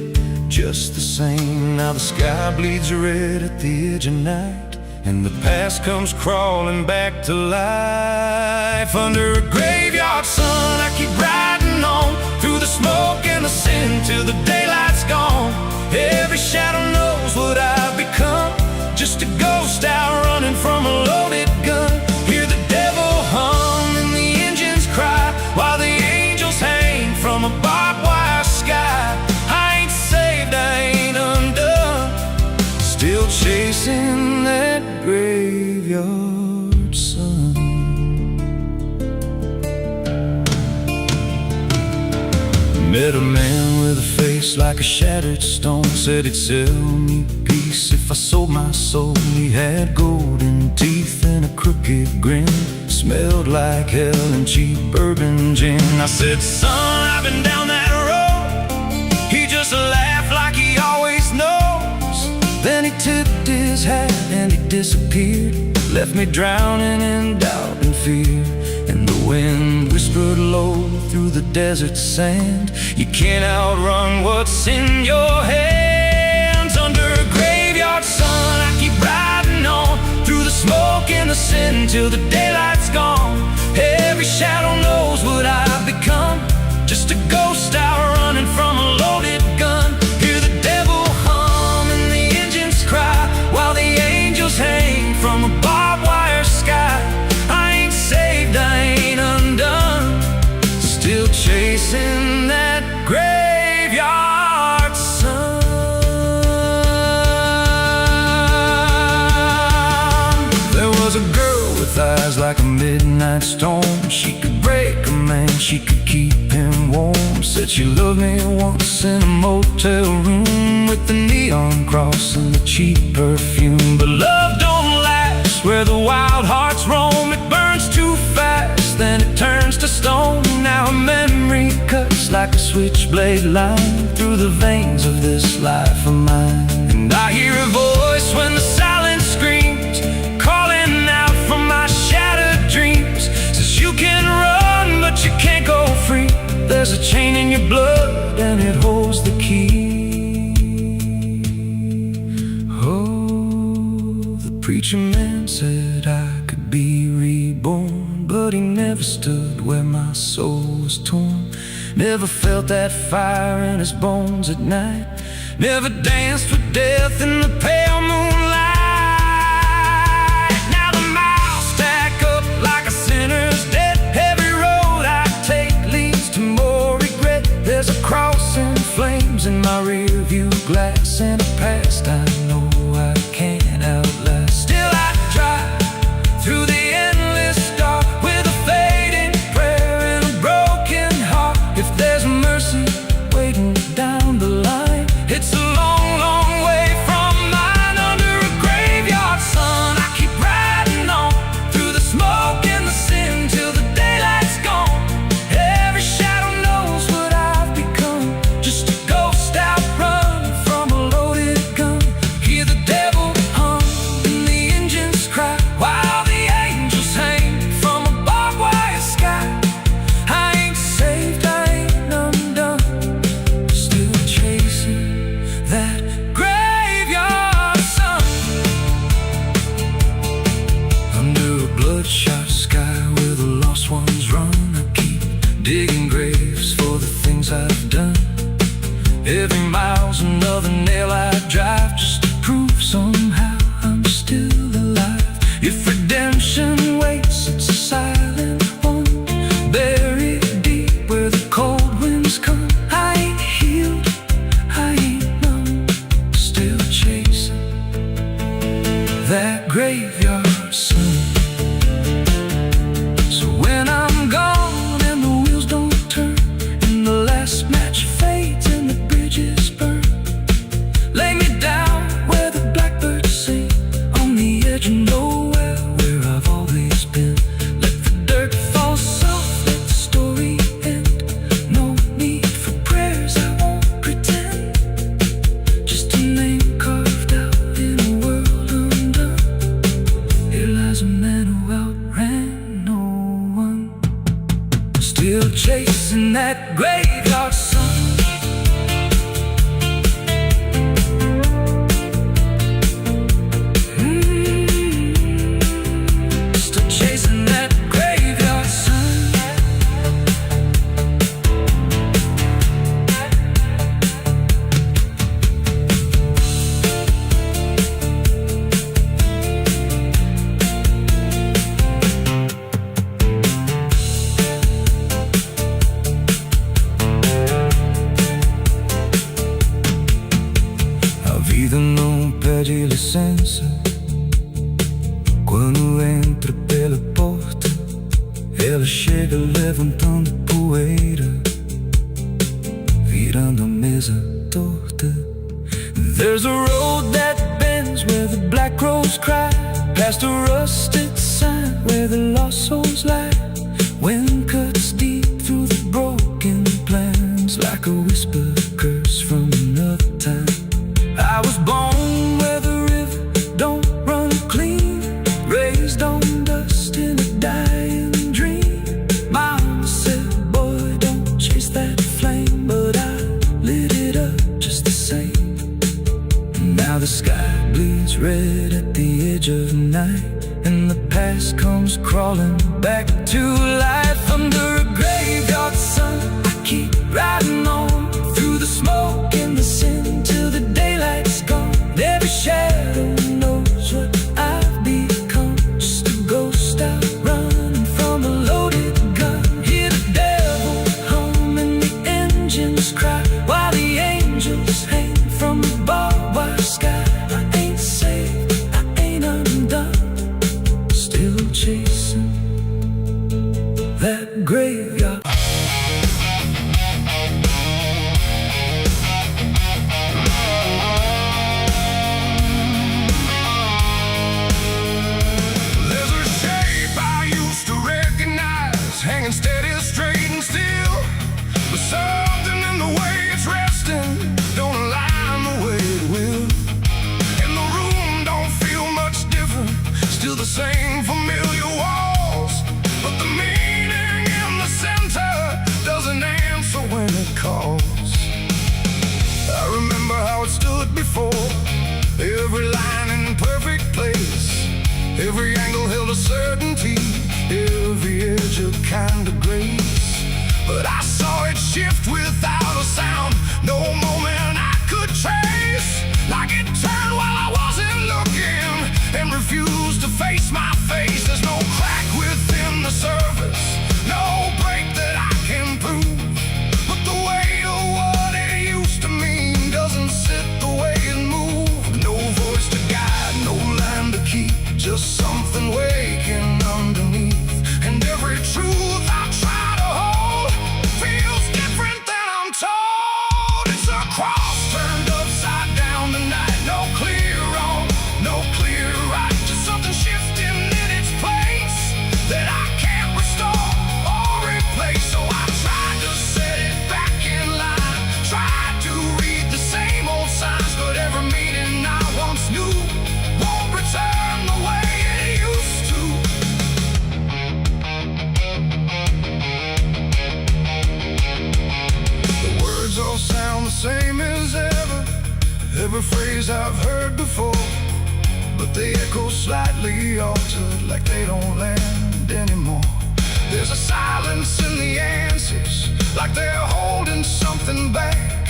just the same. Now the sky bleeds red at the edge of night, and the past comes crawling back to life. Under a graveyard sun, I keep riding on through the smoke and the sin till the daylight's gone. Every shadow knows what I've become, just a ghost out running from a loaded gun. Hear the devil hum and the engines cry, while the angels hang from a barbed wire sky. I ain't saved, I ain't undone, still chasing that graveyard sun. Met a man with a face like a shattered stone, said he'd sell me peace if I sold my soul. He had golden teeth and a crooked grin, smelled like hell and cheap bourbon gin. I said, son, I've been down that road. He just laughed like he always knows. Then he tipped his hat and he disappeared, left me drowning in doubt and fear. And the wind whispered low through the desert sand, you can't outrun what's in your hands. Under a graveyard sun, I keep riding on through the smoke and the sin till the daylight's gone. Every shadow knows what I've become, just a ghost out running from a loaded gun. Hear the devil hum and the engines cry, while the angels hang from a barbed wire sky. I ain't saved, I ain't undone, still chasing that graveyard sun. There was a girl with eyes like a midnight storm. She could break a man, she could keep him warm. Said she loved me once in a motel room, with the neon cross and the cheap perfume. But love don't last where the wild hearts roam. It burns too fast, then it turns to stone. Now a memory cuts like a switchblade line through the veins of this life of mine. And I hear a voice when the silence screams, calling out from my shattered dreams. Says you can run, but you can't go free. There's a chain in your blood and it holds the key. Oh, the preacher man said I could be reborn, but he never stood where my soul was torn. Never felt that fire in his bones at night, never danced with death in the pale moonlight. Now the miles stack up like a sinner's debt. Every road I take leads to more regret. There's a cross and flames in my rear view glass, and a past I know I can't outlast. Still I drive through the endless dark with a fading prayer and a broken heart. If there's mercy waiting down the line, it's a long, long way from mine. Under a graveyard sun, I keep riding on through the smoke and the sin till the daylight's gone. Every shadow knows what I've become, just a ghost out running from a loaded gun. Hear the devil hum and the engines cry, while the angels hang from a barbed wire sky. I ain't saved, I ain't undone, still chasing that graveyard sun. Under a bloodshot sky where the lost ones run, I keep digging graves for the things I've done. Every mile's another nail I drive, just to prove somehow I'm still alive. If redemption waits, it's a silent one, buried deep where the cold winds come. I ain't healed, I ain't numb, still chasing that graveyard sun. So when I'm gone and the wheels don't turn, and the last match fades and the bridges burn, lay me down where the blackbirds sing, on the edge of nowhere where I've always been. Let the dirt fall soft, let the story end. No need Vida não pede licença quando entra pela porta. Ela chega levantando poeira, virando a mesa torta. There's a road that bends where the black crows cry, past a rusted sign where the lost souls lie. Wind cuts deep through the broken plans, like a whisper curse from another time. I was born where the river don't run clean, raised on dust in a dying dream. Mama said, boy, don't chase that flame, but I lit it up just the same. Now the sky bleeds red at the edge of night, and the past comes crawling back to life. Under a graveyard sun, I keep riding on through the smoke and the sin till the daylight's gone. Every shadow knows what I've become, just a ghost out running from a loaded gun. Hear the devil hum and the engines cry, while the angels hang from the barbed wire sky. I ain't safe, I ain't undone, still chasing that graveyard. There's a shape I used to recognize, hanging steady, straight and still, but something in the way it's resting don't align the way it will. And the room don't feel much different, still the same familiar walls, but the meaning in the center doesn't answer when it calls. I remember how it stood before, every line in perfect place, every angle held a certainty, every edge a kind of grace. But I saw it shift without a sound, no moment I could trace, like it turned while I wasn't looking and refused to face my face. There's no crack within the surface, no break that I can prove, but the weight of what it used to mean doesn't sit the way it moved. No voice to guide, no line to keep, just something waking underneath. And every truth I try to hold feels different than I'm told. It's a cross turned upside down tonight, no clear wrong, no clear right, just something shifting in its place that I can't restore or replace. So I tried to set it back in line, tried to read the same old signs, but every meaning I once knew won't return the way it used to. The words all sound the same as ever, every phrase I've heard before, but they echo slightly altered, like they don't land anymore. There's a silence in the answers, like they're holding something back,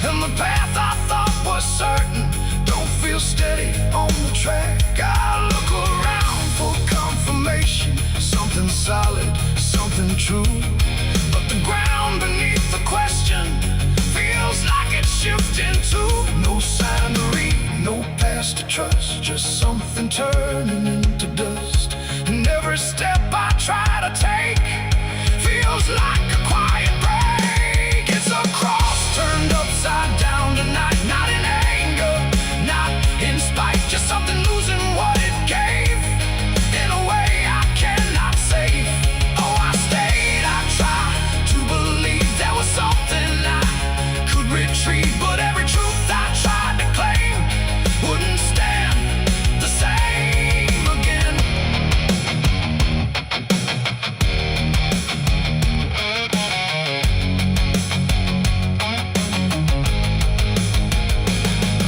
and the path I thought was certain don't feel steady on the track. I look around for confirmation, something solid, something true, but the ground beneath the question feels like it's shifting too. No sign to read, no past to trust, just something turning into dust. And every step I try to take feels like a quiet break. It's a cross turned upside down tonight, not in anger, not in spite, just something losing what it gave in a way I cannot save. Oh, I stayed, I tried to believe there was something I could retrieve, but every truth I tried to claim wouldn't stand the same again.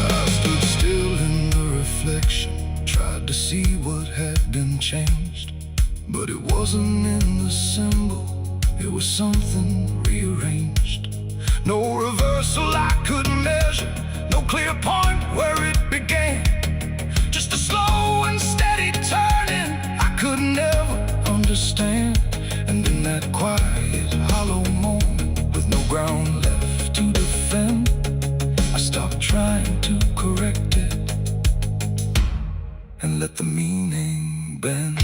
I stood still in the reflection, tried to see what had been changed, but it wasn't in the symbol, it was something rearranged. No reversal I could measure, no clear point where it began, just a slow and steady turning I could never understand. And in that quiet, hollow moment, with no ground left to defend, I stopped trying to correct let the meaning bend.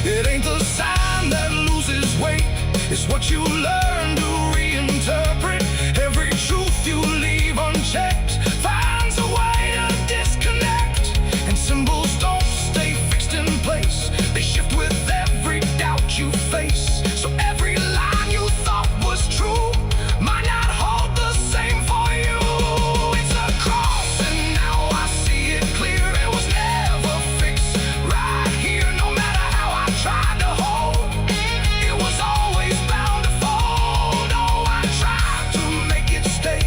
It ain't the sign that loses weight, it's what you learn to reinterpret. Every truth you leave unchecked finds a way to disconnect. And symbols don't stay fixed in place, they shift with every doubt you face. So every line you thought was true might not hold the same for you. It's a cross and now I see it clear. It was never fixed right here, no matter how I tried to hold. It was always bound to fold. Oh, I tried to make it stay,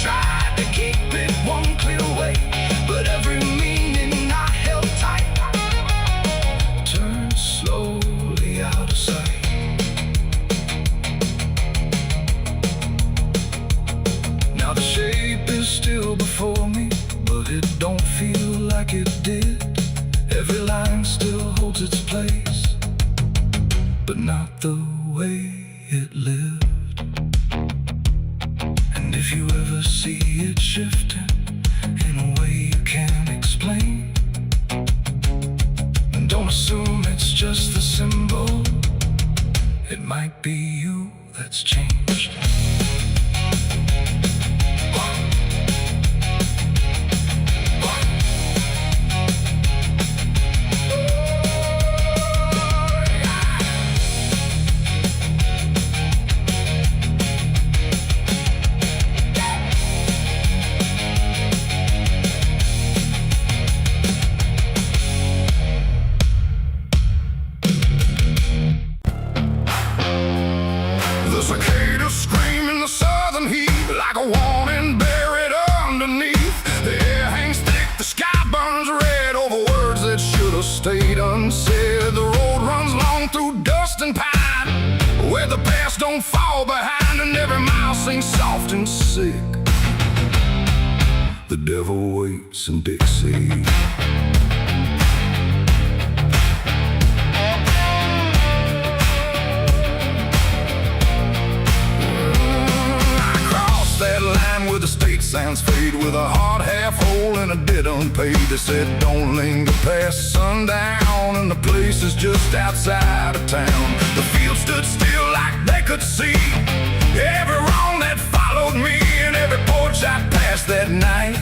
tried to keep it one clear way, but every meaning I held tight turned slowly out of sight. Now the shape is still before me, but it don't feel like it did. Every line still holds its place, but not the way it lived. And if you ever see it shifting in a way you can't explain, don't assume it's just the symbol. It might be you that's changed. The cicadas scream in the southern heat like a warning buried underneath. The air hangs thick, the sky burns red over words that should have stayed unsaid. The road runs long through dust and pine, where the past don't fall behind, and every mile sings soft and sick. The devil waits in Dixie. That line where the state sounds fade, with a heart half whole and a debt unpaid. They said don't linger past sundown, and the place is just outside of town. The field stood still like they could see every wrong that followed me, and every porch I passed that night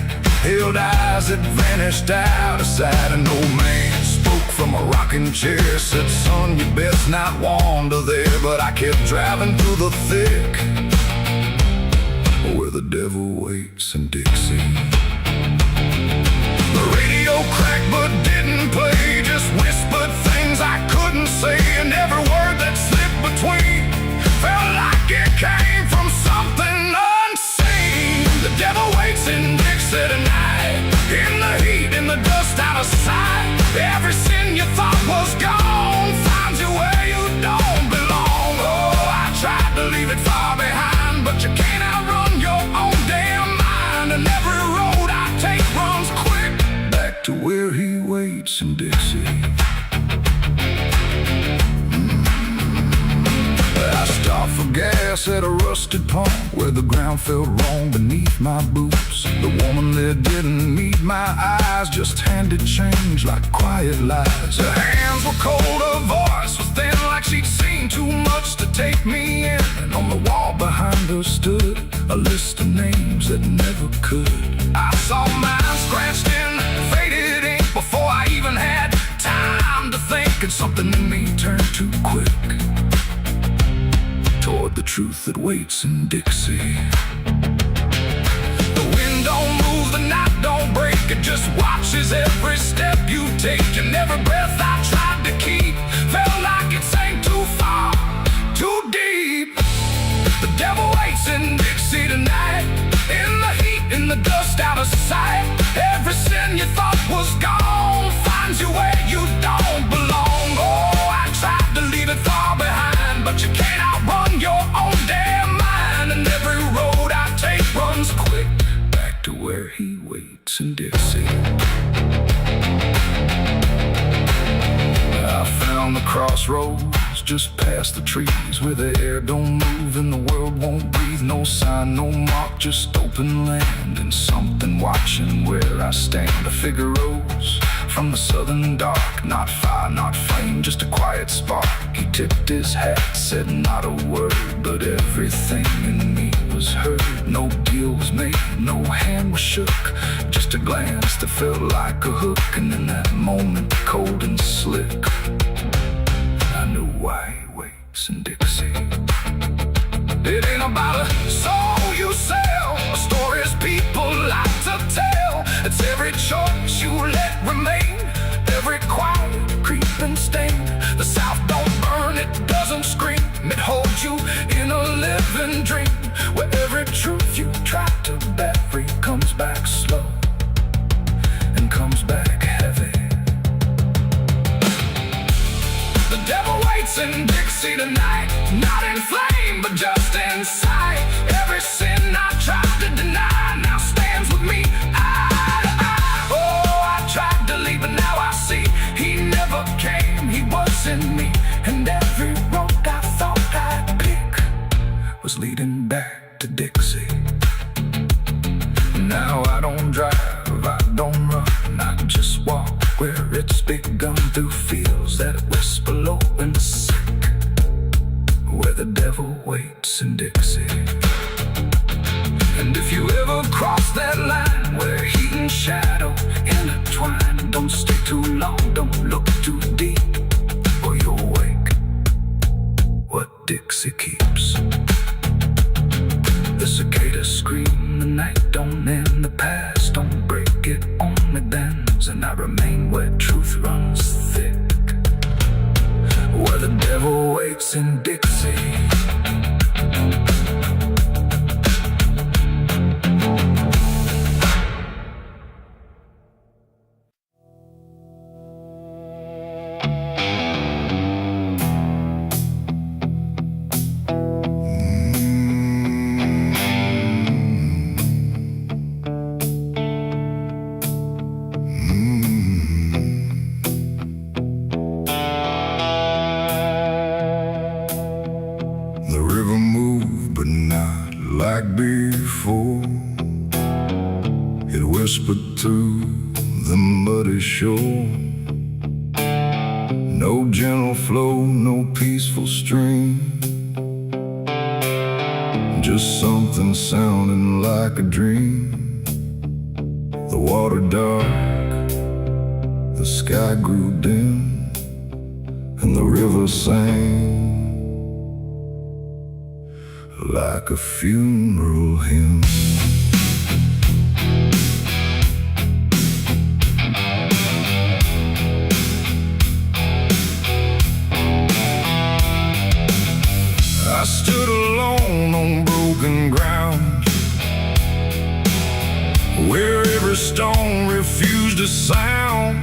held eyes that vanished out of sight. An old man spoke from a rocking chair, said son, you best not wander there. But I kept driving through the thick, where the devil waits in Dixie. The radio cracked but didn't play, just whispered things I couldn't say, and every word that slipped between felt like it came from something unseen. The devil waits in Dixie tonight, in the heat, in the dust, out of sight. Every sin you thought was gone finds you where you don't belong. Oh, I tried to leave it far behind, but you can't outrun your own damn mind. And every road I take runs quick back to where he waits in Dixie. I stopped for gas at a rusted pump, where the ground felt wrong beneath my boots. The woman there didn't meet my eyes, just handed change like quiet lies. Her hands were cold, her voice was thin, like she'd seen too much to take me in. And on the wall behind her stood a list of names that never could. I saw mine scratched in faded ink before I even had time to think, and something in me turned too quick toward the truth that waits in Dixie. The wind don't move, the night don't break, it just watches every step you take. And every breath I tried to keep felt like it sank too far, too deep. The devil waits in Dixie tonight, in the heat, in the dust, out of sight. Every sin you thought was gone finds you where you don't belong. Oh, I tried to leave it far behind, but you can't outrun your own damn mind. And every road I take runs quick back to where he waits in Dixie. I found the crossroads just past the trees, where the air don't move and the world won't breathe. No sign, no mark, just open land, and something watching where I stand. A figure rose from the southern dark. Not fire, not flame, just a quiet spark. He tipped his hat, said not a word, but everything in me was heard. No deal was made, no hand was shook, just a glance that felt like a hook. And in that moment, cold and slick, I knew why he waits in Dixie. It ain't about a soul you sell, a stories people like to tell. It's every choice you let remain, every quiet creeping stain. The South don't burn, it doesn't scream, it holds you in a living dream, where every truth you try to bury comes back slow and comes back heavy. The devil waits in Dixie tonight, not in flame, but just in sight. Every sin I tried to deny now stands with me eye to eye. Oh, I tried to leave, but now I see he never came, he was in me. And every road I thought I'd pick was leading back to Dixie. Now I don't drive, I don't run, I just walk where it's begun, through fields that whisper low and sick, where the devil waits in Dixie. And if you ever cross that line where heat and shadow intertwine, don't stay too long, don't look too deep, or you'll wake what Dixie keeps. The cicadas scream, the night don't end, the past don't break, it only bends, and I remain where truth runs thick, where the devil waits in Dixie. Like before, it whispered through the muddy shore. No gentle flow, no peaceful stream, just something sounding like a dream. The water dark, the sky grew dim, and the river sang like a funeral hymn. I stood alone on broken ground, where every stone refused a sound.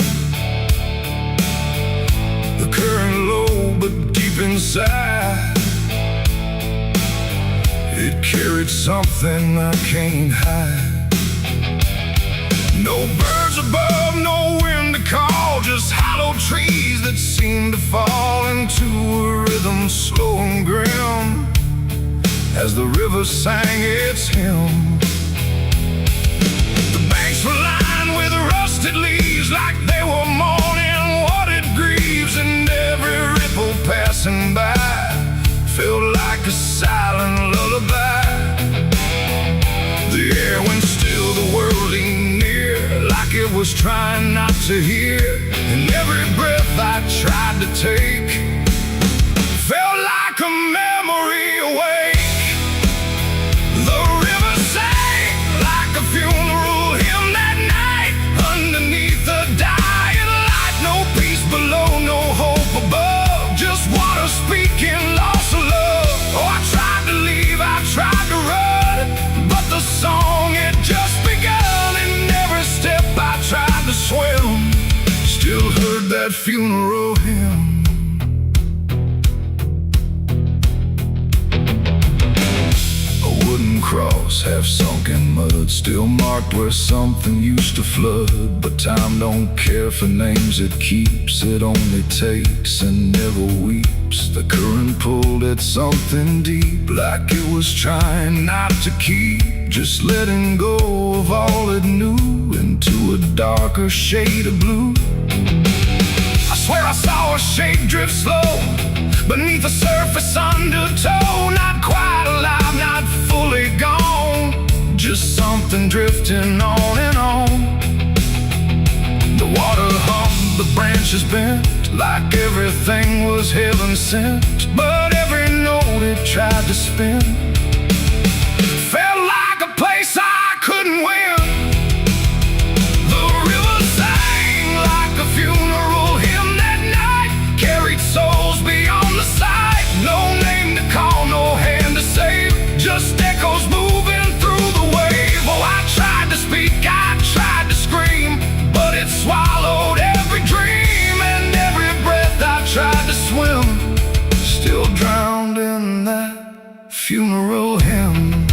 The current low but deep inside, it carried something I can't hide. No birds above, no wind to call, just hollow trees that seem to fall into a rhythm slow and grim, as the river sang its hymn. The banks were lined with rusted leaves, like they were mourning what it grieves, and every ripple passing by felt like a silent lullaby. The air went still, the world leaned near, like it was trying not to hear. And every breath I tried to take felt like a memory awake. The river sang like a funeral hymn that night, underneath the dying light. No peace below, no hope above, just water speaking loss of love. Oh, I tried to leave, I tried to run, but the song had just begun, and every step I tried to swim still heard that funeral hymn. A wooden cross, half sunk in mud, still marked where something used to flood. But time don't care for names it keeps, it only takes and never weeps. The current pulled at something deep, like it was trying not to keep, just letting go of all it knew into a darker shade of blue. I saw a shape drift slow beneath the surface undertow. Not quite alive, not fully gone, just something drifting on and on. The water hummed, the branches bent, like everything was heaven sent. But every note it tried to spin felt like a place I couldn't win. The river sang like a funeral hymn that night, carried souls beyond the sight. No name to call, no hand to save, just echoes moving through the wave. Oh, I tried to speak, I tried to scream, but it swallowed every dream. And every breath I tried to swim, still drowned in that funeral hymn.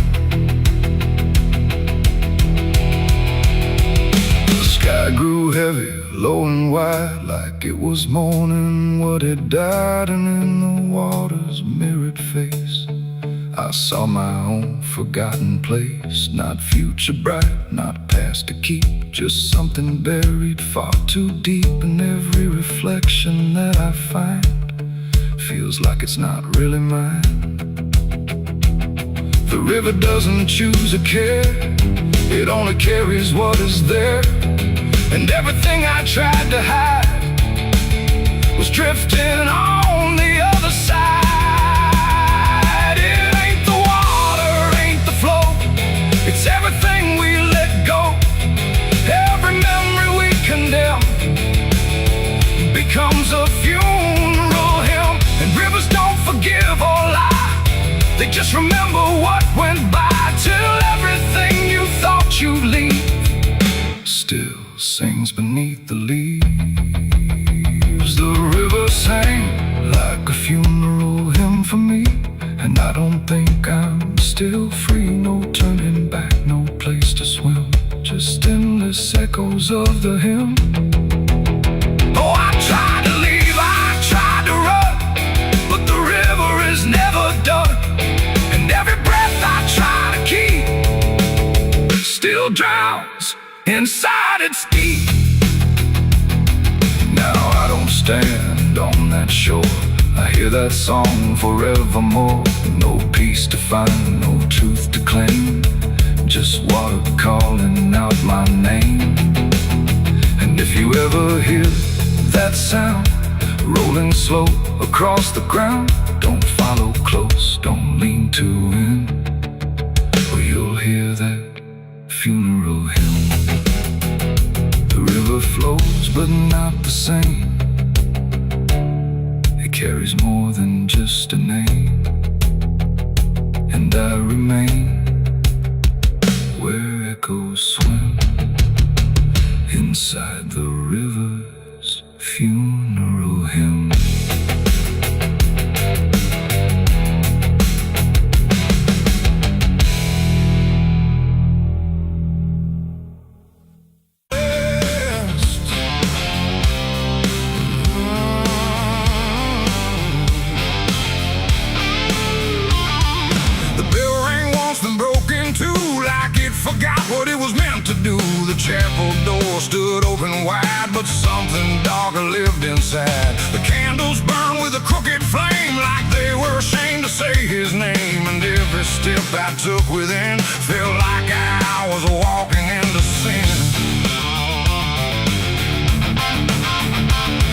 The sky grew heavy, low and wide, like it was mourning what had died. And in the water's mirrored face, I saw my own forgotten place. Not future bright, not past to keep, just something buried far too deep. And every reflection that I find feels like it's not really mine. The river doesn't choose a care, it only carries what is there. And everything I tried to hide was drifting on the other side. It ain't the water, ain't the flow, it's everything we let go. Every memory we condemn becomes a funeral hymn. And rivers don't forgive or lie, they just remember what went by, till everything you thought you'd leave still sings beneath the leaves. The river sang like a funeral hymn for me, and I don't think I'm still free. No turning back, no place to swim, just endless echoes of the hymn. Oh, I tried to leave, I tried to run, but the river is never done. And every breath I try to keep still drowns inside its deep. Now I don't stand on that shore, I hear that song forevermore. No peace to find, no truth to claim, just water calling out my name. And if you ever hear that sound rolling slow across the ground, don't follow close, don't lean too in, or you'll hear that funeral hymn. The river flows, but not the same, it carries more than just a name. And I remain where echoes swim, inside the river's funeral hymn. Forgot what it was meant to do. The chapel door stood open wide, but something darker lived inside. The candles burned with a crooked flame, like they were ashamed to say his name. And every step I took within felt like I was walking into sin.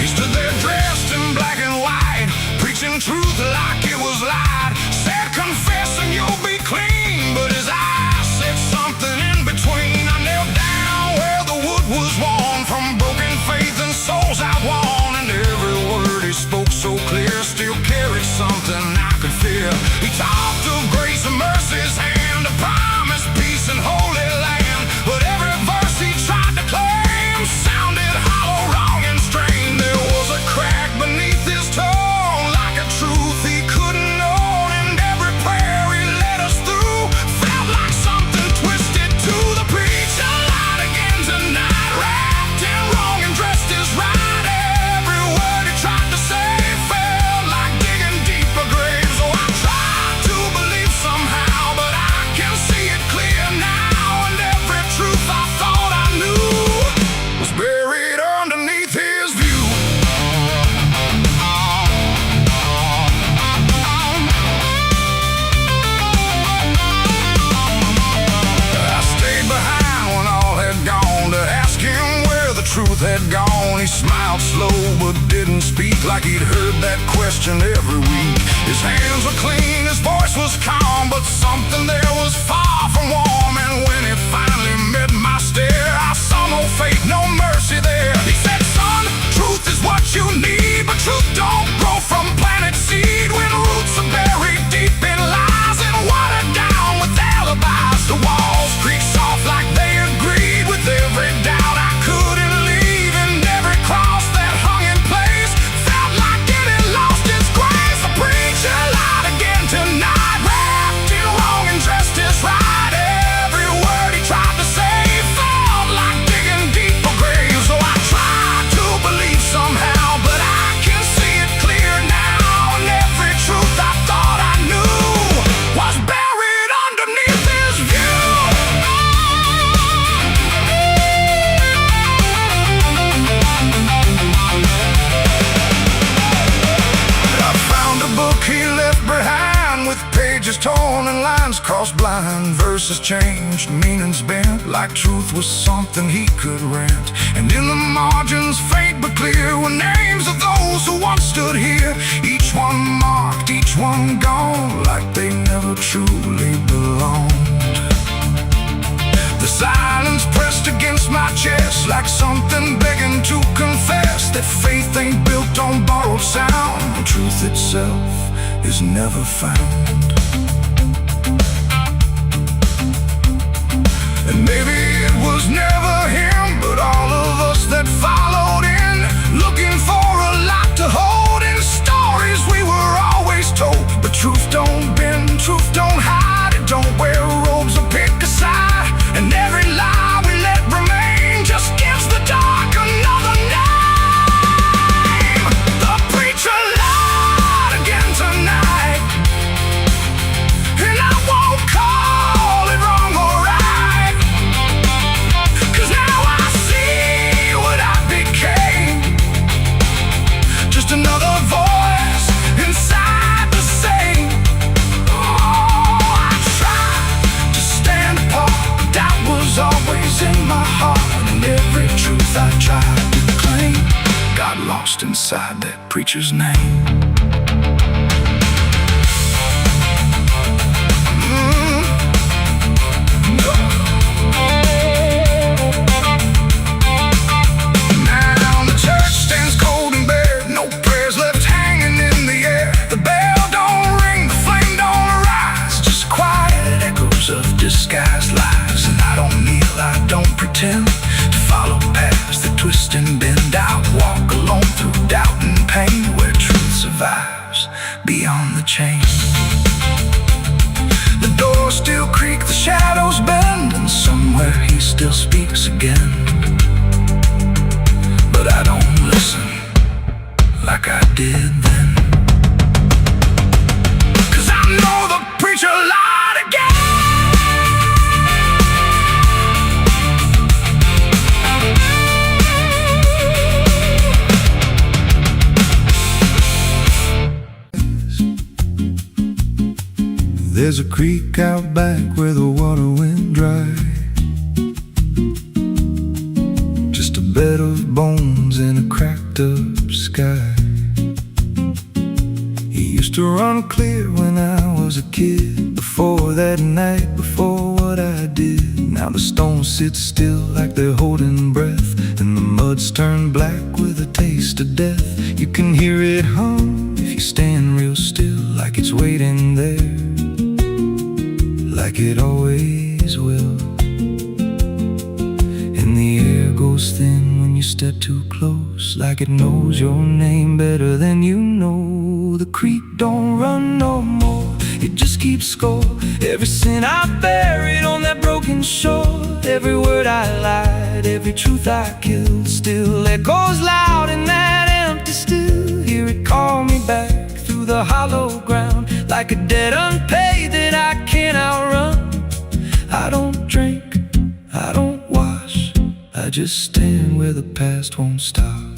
He stood there dressed in black and white, preaching truth like it was lied. Said, confessing you'll be clean, but his eyes said something in between. I knelt down where the wood was worn from broken faith and souls I won. And every word he spoke so clear still carried something I could feel. He talked of grace and mercy's hand, a promise, peace and had gone, he smiled slow but didn't speak, like he'd heard that question every week. His hands were clean, his voice was calm, but something there was far from warm. And when he finally met my stare, I saw no fate, no mercy there. He said, son, truth is what you need, but truth don't grow from planet seed. When roots are buried deep in lies and watered down with alibis, the walls creak soft like they agreed with every doubt I couldn't leave. And every cross that hung in place felt like it had lost its grace. The preacher lied again tonight, wrapped in wrong and dressed as right. Every word he tried to say felt like digging deep for graves. So I tried to believe somehow, but I can see it clear now. And every truth I thought I knew was buried underneath his view. I found a book he left behind, with pages torn and lines crossed blind. Verses changed, meanings bent, like truth was something he could rent. And in the margins, faint but clear, were names of those who once stood here. Each one marked, each one gone, like they never truly belonged. The silence pressed against my chest, like something begging to confess that faith ain't built on borrowed sound, and truth itself is never found. And maybe it was never him, but all of us that followed in, looking for a lot to hold in stories we were always told. But truth don't bend, truth don't hide, it don't wear robes or pick a side. And every lie we let remain just gives the dark another name. The preacher lied again tonight, and I won't call it wrong or right, 'cause now I see what I became. Just another voice inside the same. Oh, I tried to stand apart, doubt was always in my heart, and every truth I tried to claim got lost inside that preacher's name. Now the church stands cold and bare, no prayers left hanging in the air. The bell don't ring, the flame don't rise, just quiet echoes of disguised lies. And I don't kneel, I don't pretend to follow paths that twist and bend. I walk alone through doubt and pain, where truth survives beyond the chain. The doors still creak, the shadows bend, and somewhere he still speaks again. But I don't listen like I did then, 'cause I know the preacher lied again. There's a creek out back where the water went dry, just a bed of bones in a cracked up sky. He used to run clear when I was a kid, before that night, before what I did. Now the stones sit still like they're holding breath, and the mud's turned black with a taste of death. You can hear it hum if you stand real still, like it's waiting there, like it always will. And the air goes thin when you step too close, like it knows your name better than you know. The creek don't run no more, it just keeps score. Every sin I buried on that broken shore, every word I lied, every truth I killed, still echoes loud in that empty still. Hear it call me back through the hollow ground, like a debt unpaid that I can't outrun. I don't drink, I don't wash, I just stand where the past won't stop.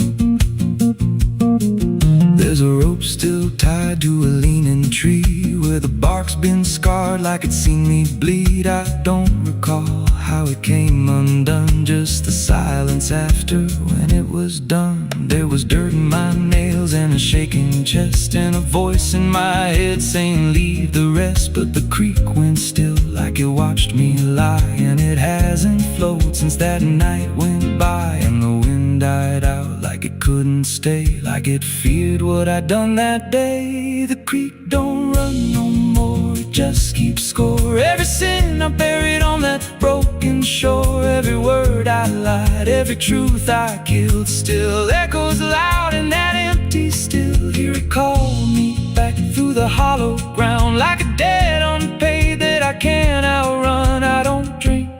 There's a rope still tied to a leaning tree, where the bark's been scarred like it's seen me bleed. I don't recall how how it came undone. Just the silence after when it was done. There was dirt in my nails and a shaking chest, and a voice in my head saying leave the rest. But the creek went still like it watched me lie, and it hasn't flowed since that night went by. And the wind died out like it couldn't stay, like it feared what I'd done that day. The creek don't run no more, it just keeps score. Every sin I buried on that broken shore, every word I lied, every truth I killed, still echoes loud in that empty still. Here it called me back through the hollow ground, like a debt unpaid that I can't outrun. I don't drink,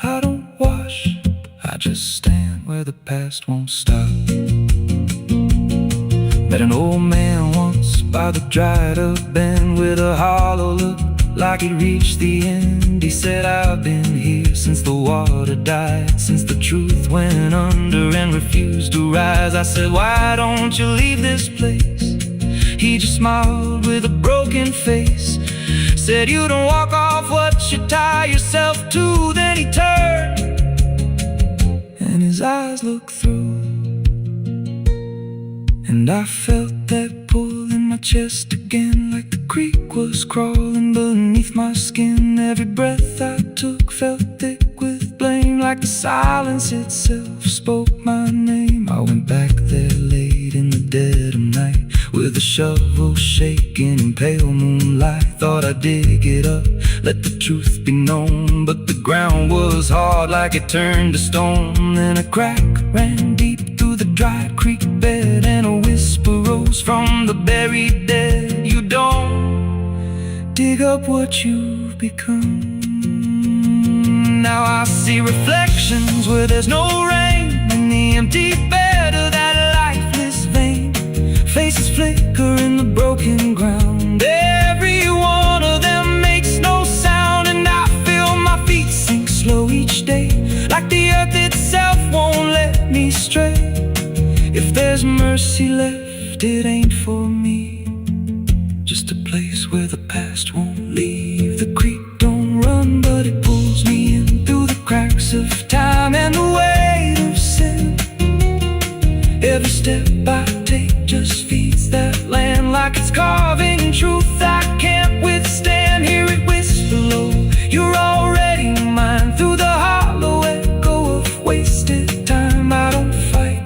I don't wash, I just stand where the past won't stop. Met an old man once by the dried up bend, with a hollow look like he'd reached the end. He said, I've been here since the water died, since the truth went under and refused to rise. I said, why don't you leave this place? He just smiled with a broken face, said, you don't walk off what you tie yourself to. Then he turned and his eyes looked through, and I felt that pull in my chest again, like the creek was crawling beneath my skin. Every breath I took felt thick with blame, like the silence itself spoke my name. I went back there late in the dead of night, with a shovel shaking in pale moonlight. Thought I'd dig it up, let the truth be known, but the ground was hard like it turned to stone. Then a crack ran deep through the dry creek bed, and a whisper rose from the buried dead. You don't dig up what you've become. Now I see reflections where there's no rain, in the empty bed of that lifeless vein. Faces flicker in the broken ground, every one of them makes no sound. And I feel my feet sink slow each day, like the earth itself won't let me stray. If there's mercy left, it ain't for me, just a place where the past won't leave. The creek don't run, but it pulls me in through the cracks of time and the weight of sin. Every step I take just feeds that land, like it's carving truth I can't withstand. Hear it whisper low, you're already mine, through the hollow echo of wasted time. I don't fight,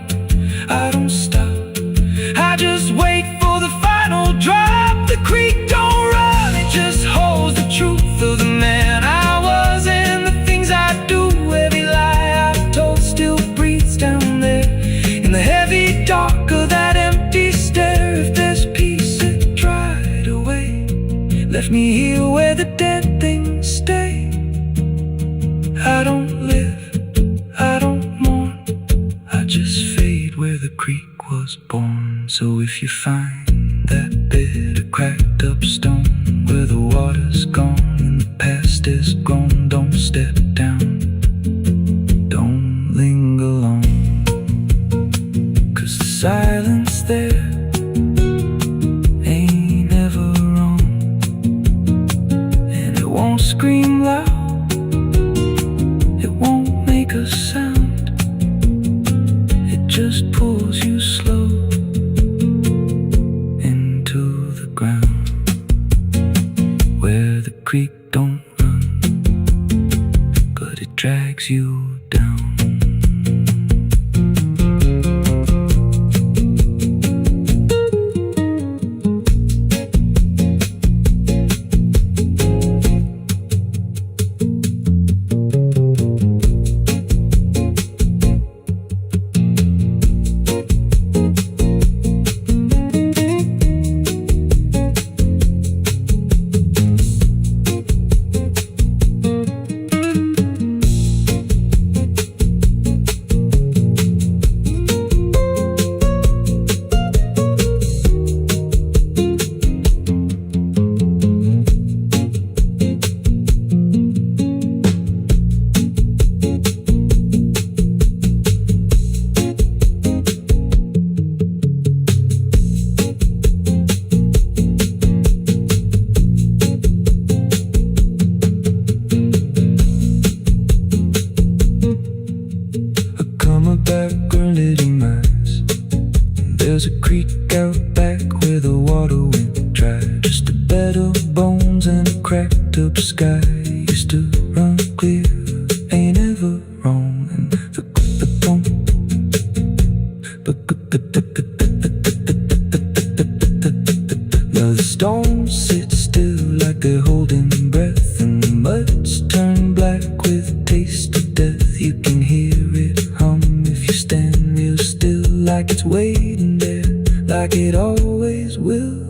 I don't stop, I just wait for the final drop. The creek don't run, it just holds the truth of the man I was and the things I do. Every lie I told still breathes down there in the heavy dark of that empty stare. If there's peace, it dried away, left me here where the dead things stay. I don't live, I don't mourn, I just fade where the creek was born. So if you find that bit of cracked up stone where the water's gone and the past is gone, don't step down, don't linger long, 'cause the silence there ain't ever wrong, and it won't scream loud, it won't make a sound, it just pulls you slow into the ground. Where the creek don't run, but it drags you down. back or little mice. There's a creek out back where the water went dry. Just a bed of bones and a cracked up sky. Used to run clear, ain't ever wrong. And now the stones sit still like they're holding breath, and the mud's turned black with a taste of death. You can hear it hum if you stand real still, like it's waiting there, like it always will.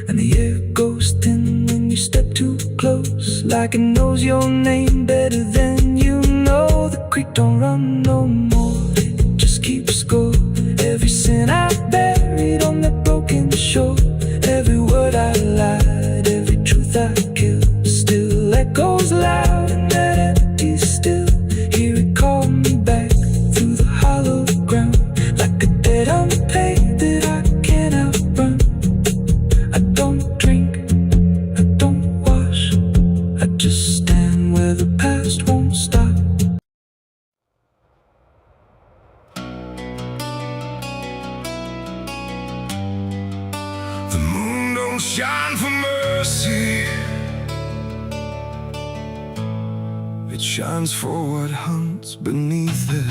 And the air goes thin when you step too close, like it knows your name better than you know. The creek don't run no more, it just keeps score. Every sin I buried on that broken shore, every word I lied, every truth I killed, still echoes loud in that empty still. Hear it call me back through the hollow ground, like a debt unpaid that I can't outrun. I don't drink, I don't wash, I just stand where the past won't stop. The moon don't shine for mercy, it shines for what hunts beneath it.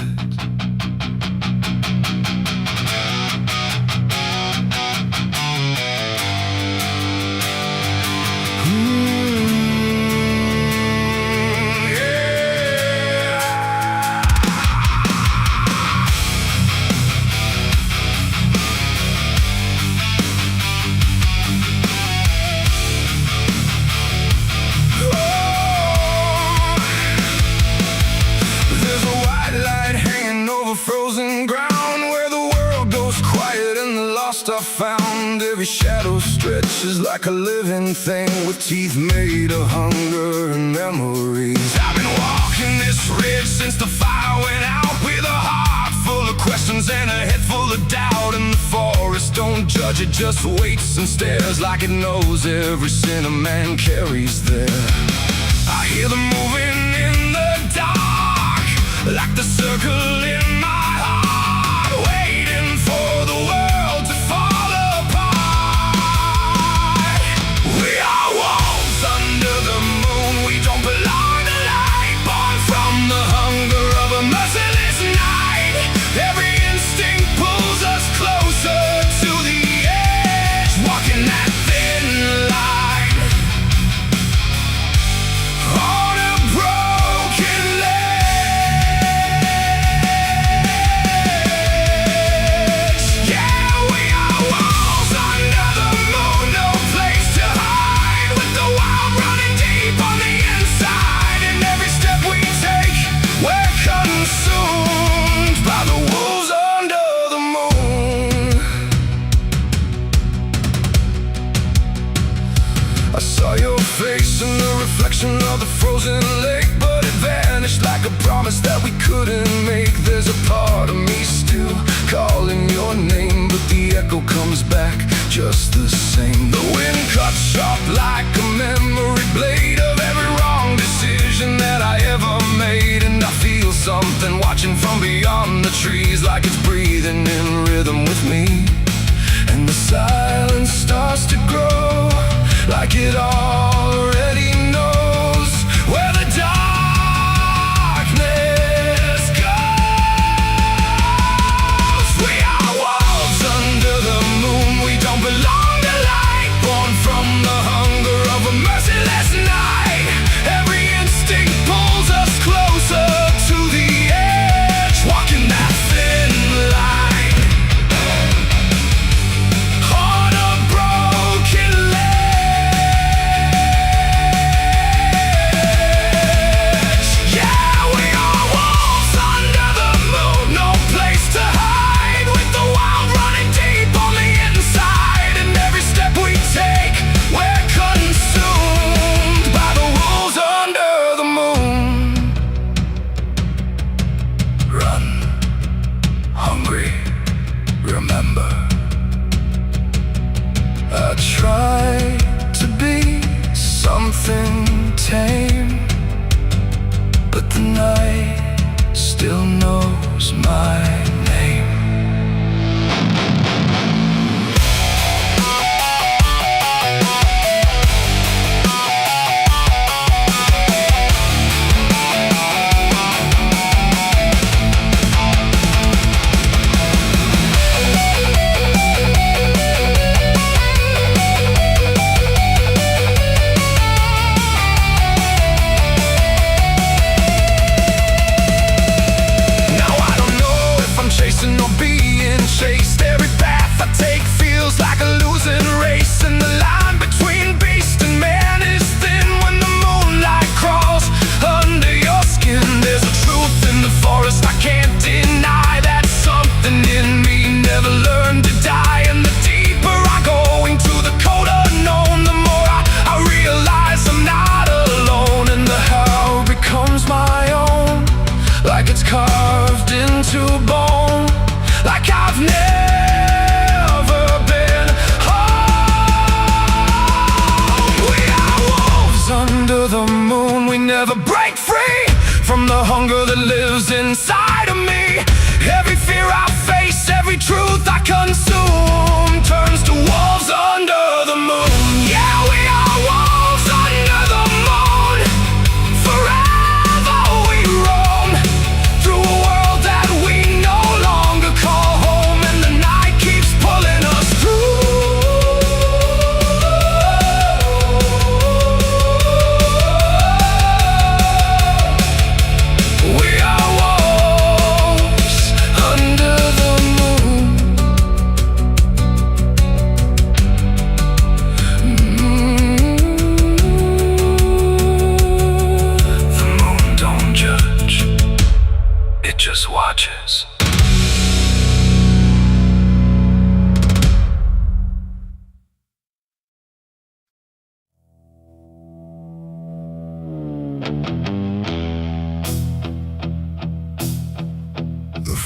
Frozen ground where the world goes quiet and the lost are found. Every shadow stretches like a living thing with teeth made of hunger and memories. I've been walking this ridge since the fire went out, with a heart full of questions and a head full of doubt. And the forest don't judge, it just waits and stares, like it knows every sin a man carries there. I hear them moving in the dark, like the circle in my heart, waiting for the world to fall apart. We are wolves under the moon, we don't belong to light, born from the hunger of a merciless night. Every instinct pulls us closer to the edge, walking that thin line on a broken ledge. Yeah, we are wolves under the moon, no place to hide, with the wild running deep on the inside. And every step we take, we're consumed by the wolves under the moon. I saw your face in the reflection of the frozen lake, but it vanished like a promise that we couldn't make. There's a part of me still calling your name, but the echo comes back just the same. The wind cuts sharp like a memory blade of every wrong decision that I ever made. And I feel something watching from beyond the trees, like it's breathing in rhythm with me. And the silence starts to grow, like it already knows where the darkness goes. We are wolves under the moon, we don't belong to light, born from the hunger of a merciless night. Every instinct pulls us closer to the edge, walking that thin line on a broken ledge.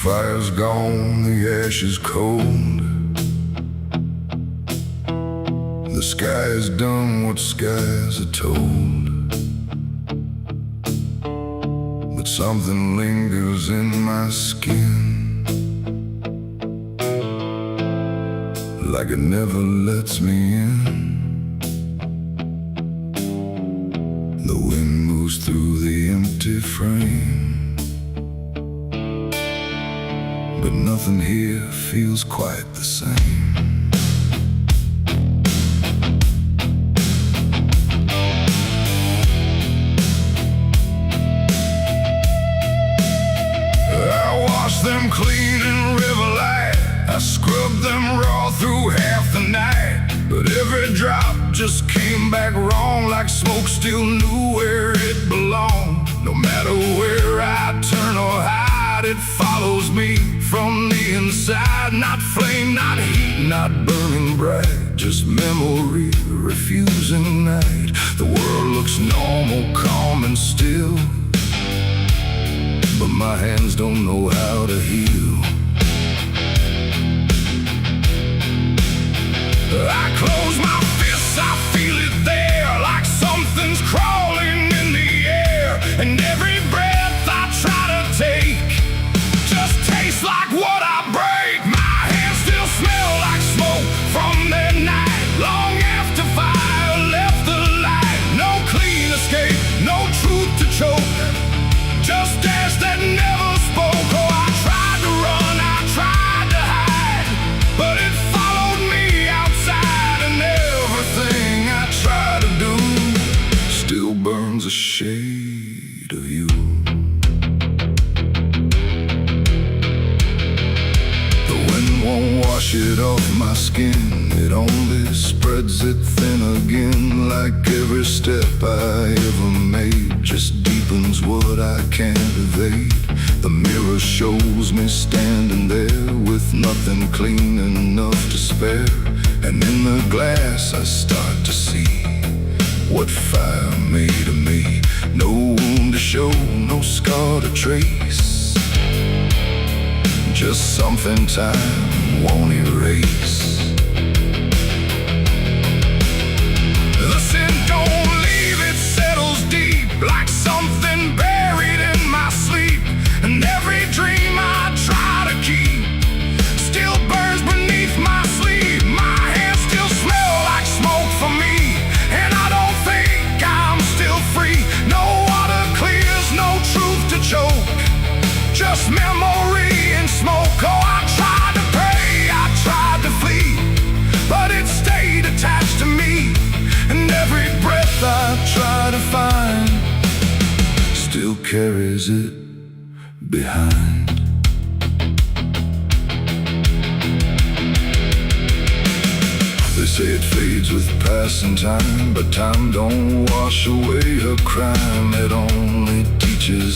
fire's gone, the ash is cold. The sky has done what skies are told. But something lingers in my skin, like it never lets me in. The wind moves through the empty frame, but nothing here feels quite the same. Them clean in river light, I scrubbed them raw through half the night. But every drop just came back wrong, like smoke still knew where it belonged. No matter where I turn or hide, it follows me from the inside. Not flame, not heat, not burning bright, just memory refusing night. The world looks normal, calm and still, but my hands don't know how to heal. I close my fists, I feel it there, like something's crawling in the air. And every breath I try to take just tastes like what I break. My hands still smell like smoke from that night, long after fire left the light. No clean escape, no truth to choke, just ash that never spoke. Oh, I tried to run, I tried to hide, but it followed me outside. And everything I try to do still burns a shade of you. The wind won't wash it off my skin, it only spreads it thin again. Like every step I ever made just deepens what I can't evade. The mirror shows me standing there with nothing clean enough to spare. And in the glass I start to see what fire made of me. No wound to show, no scar to trace, just something time won't erase. The sin don't leave, it settles deep, like something buried in my sleep. And every dream I try to keep still burns beneath my sleeve. My hands still smell like smoke for me, and I don't think I'm still free. No water clears, no truth to choke, just memory and smoke. Oh, I tried to pray, I tried to flee, but it stayed attached to me. And every breath I try to find still carries it behind. They say it fades with passing time, but time don't wash away her crime. It only teaches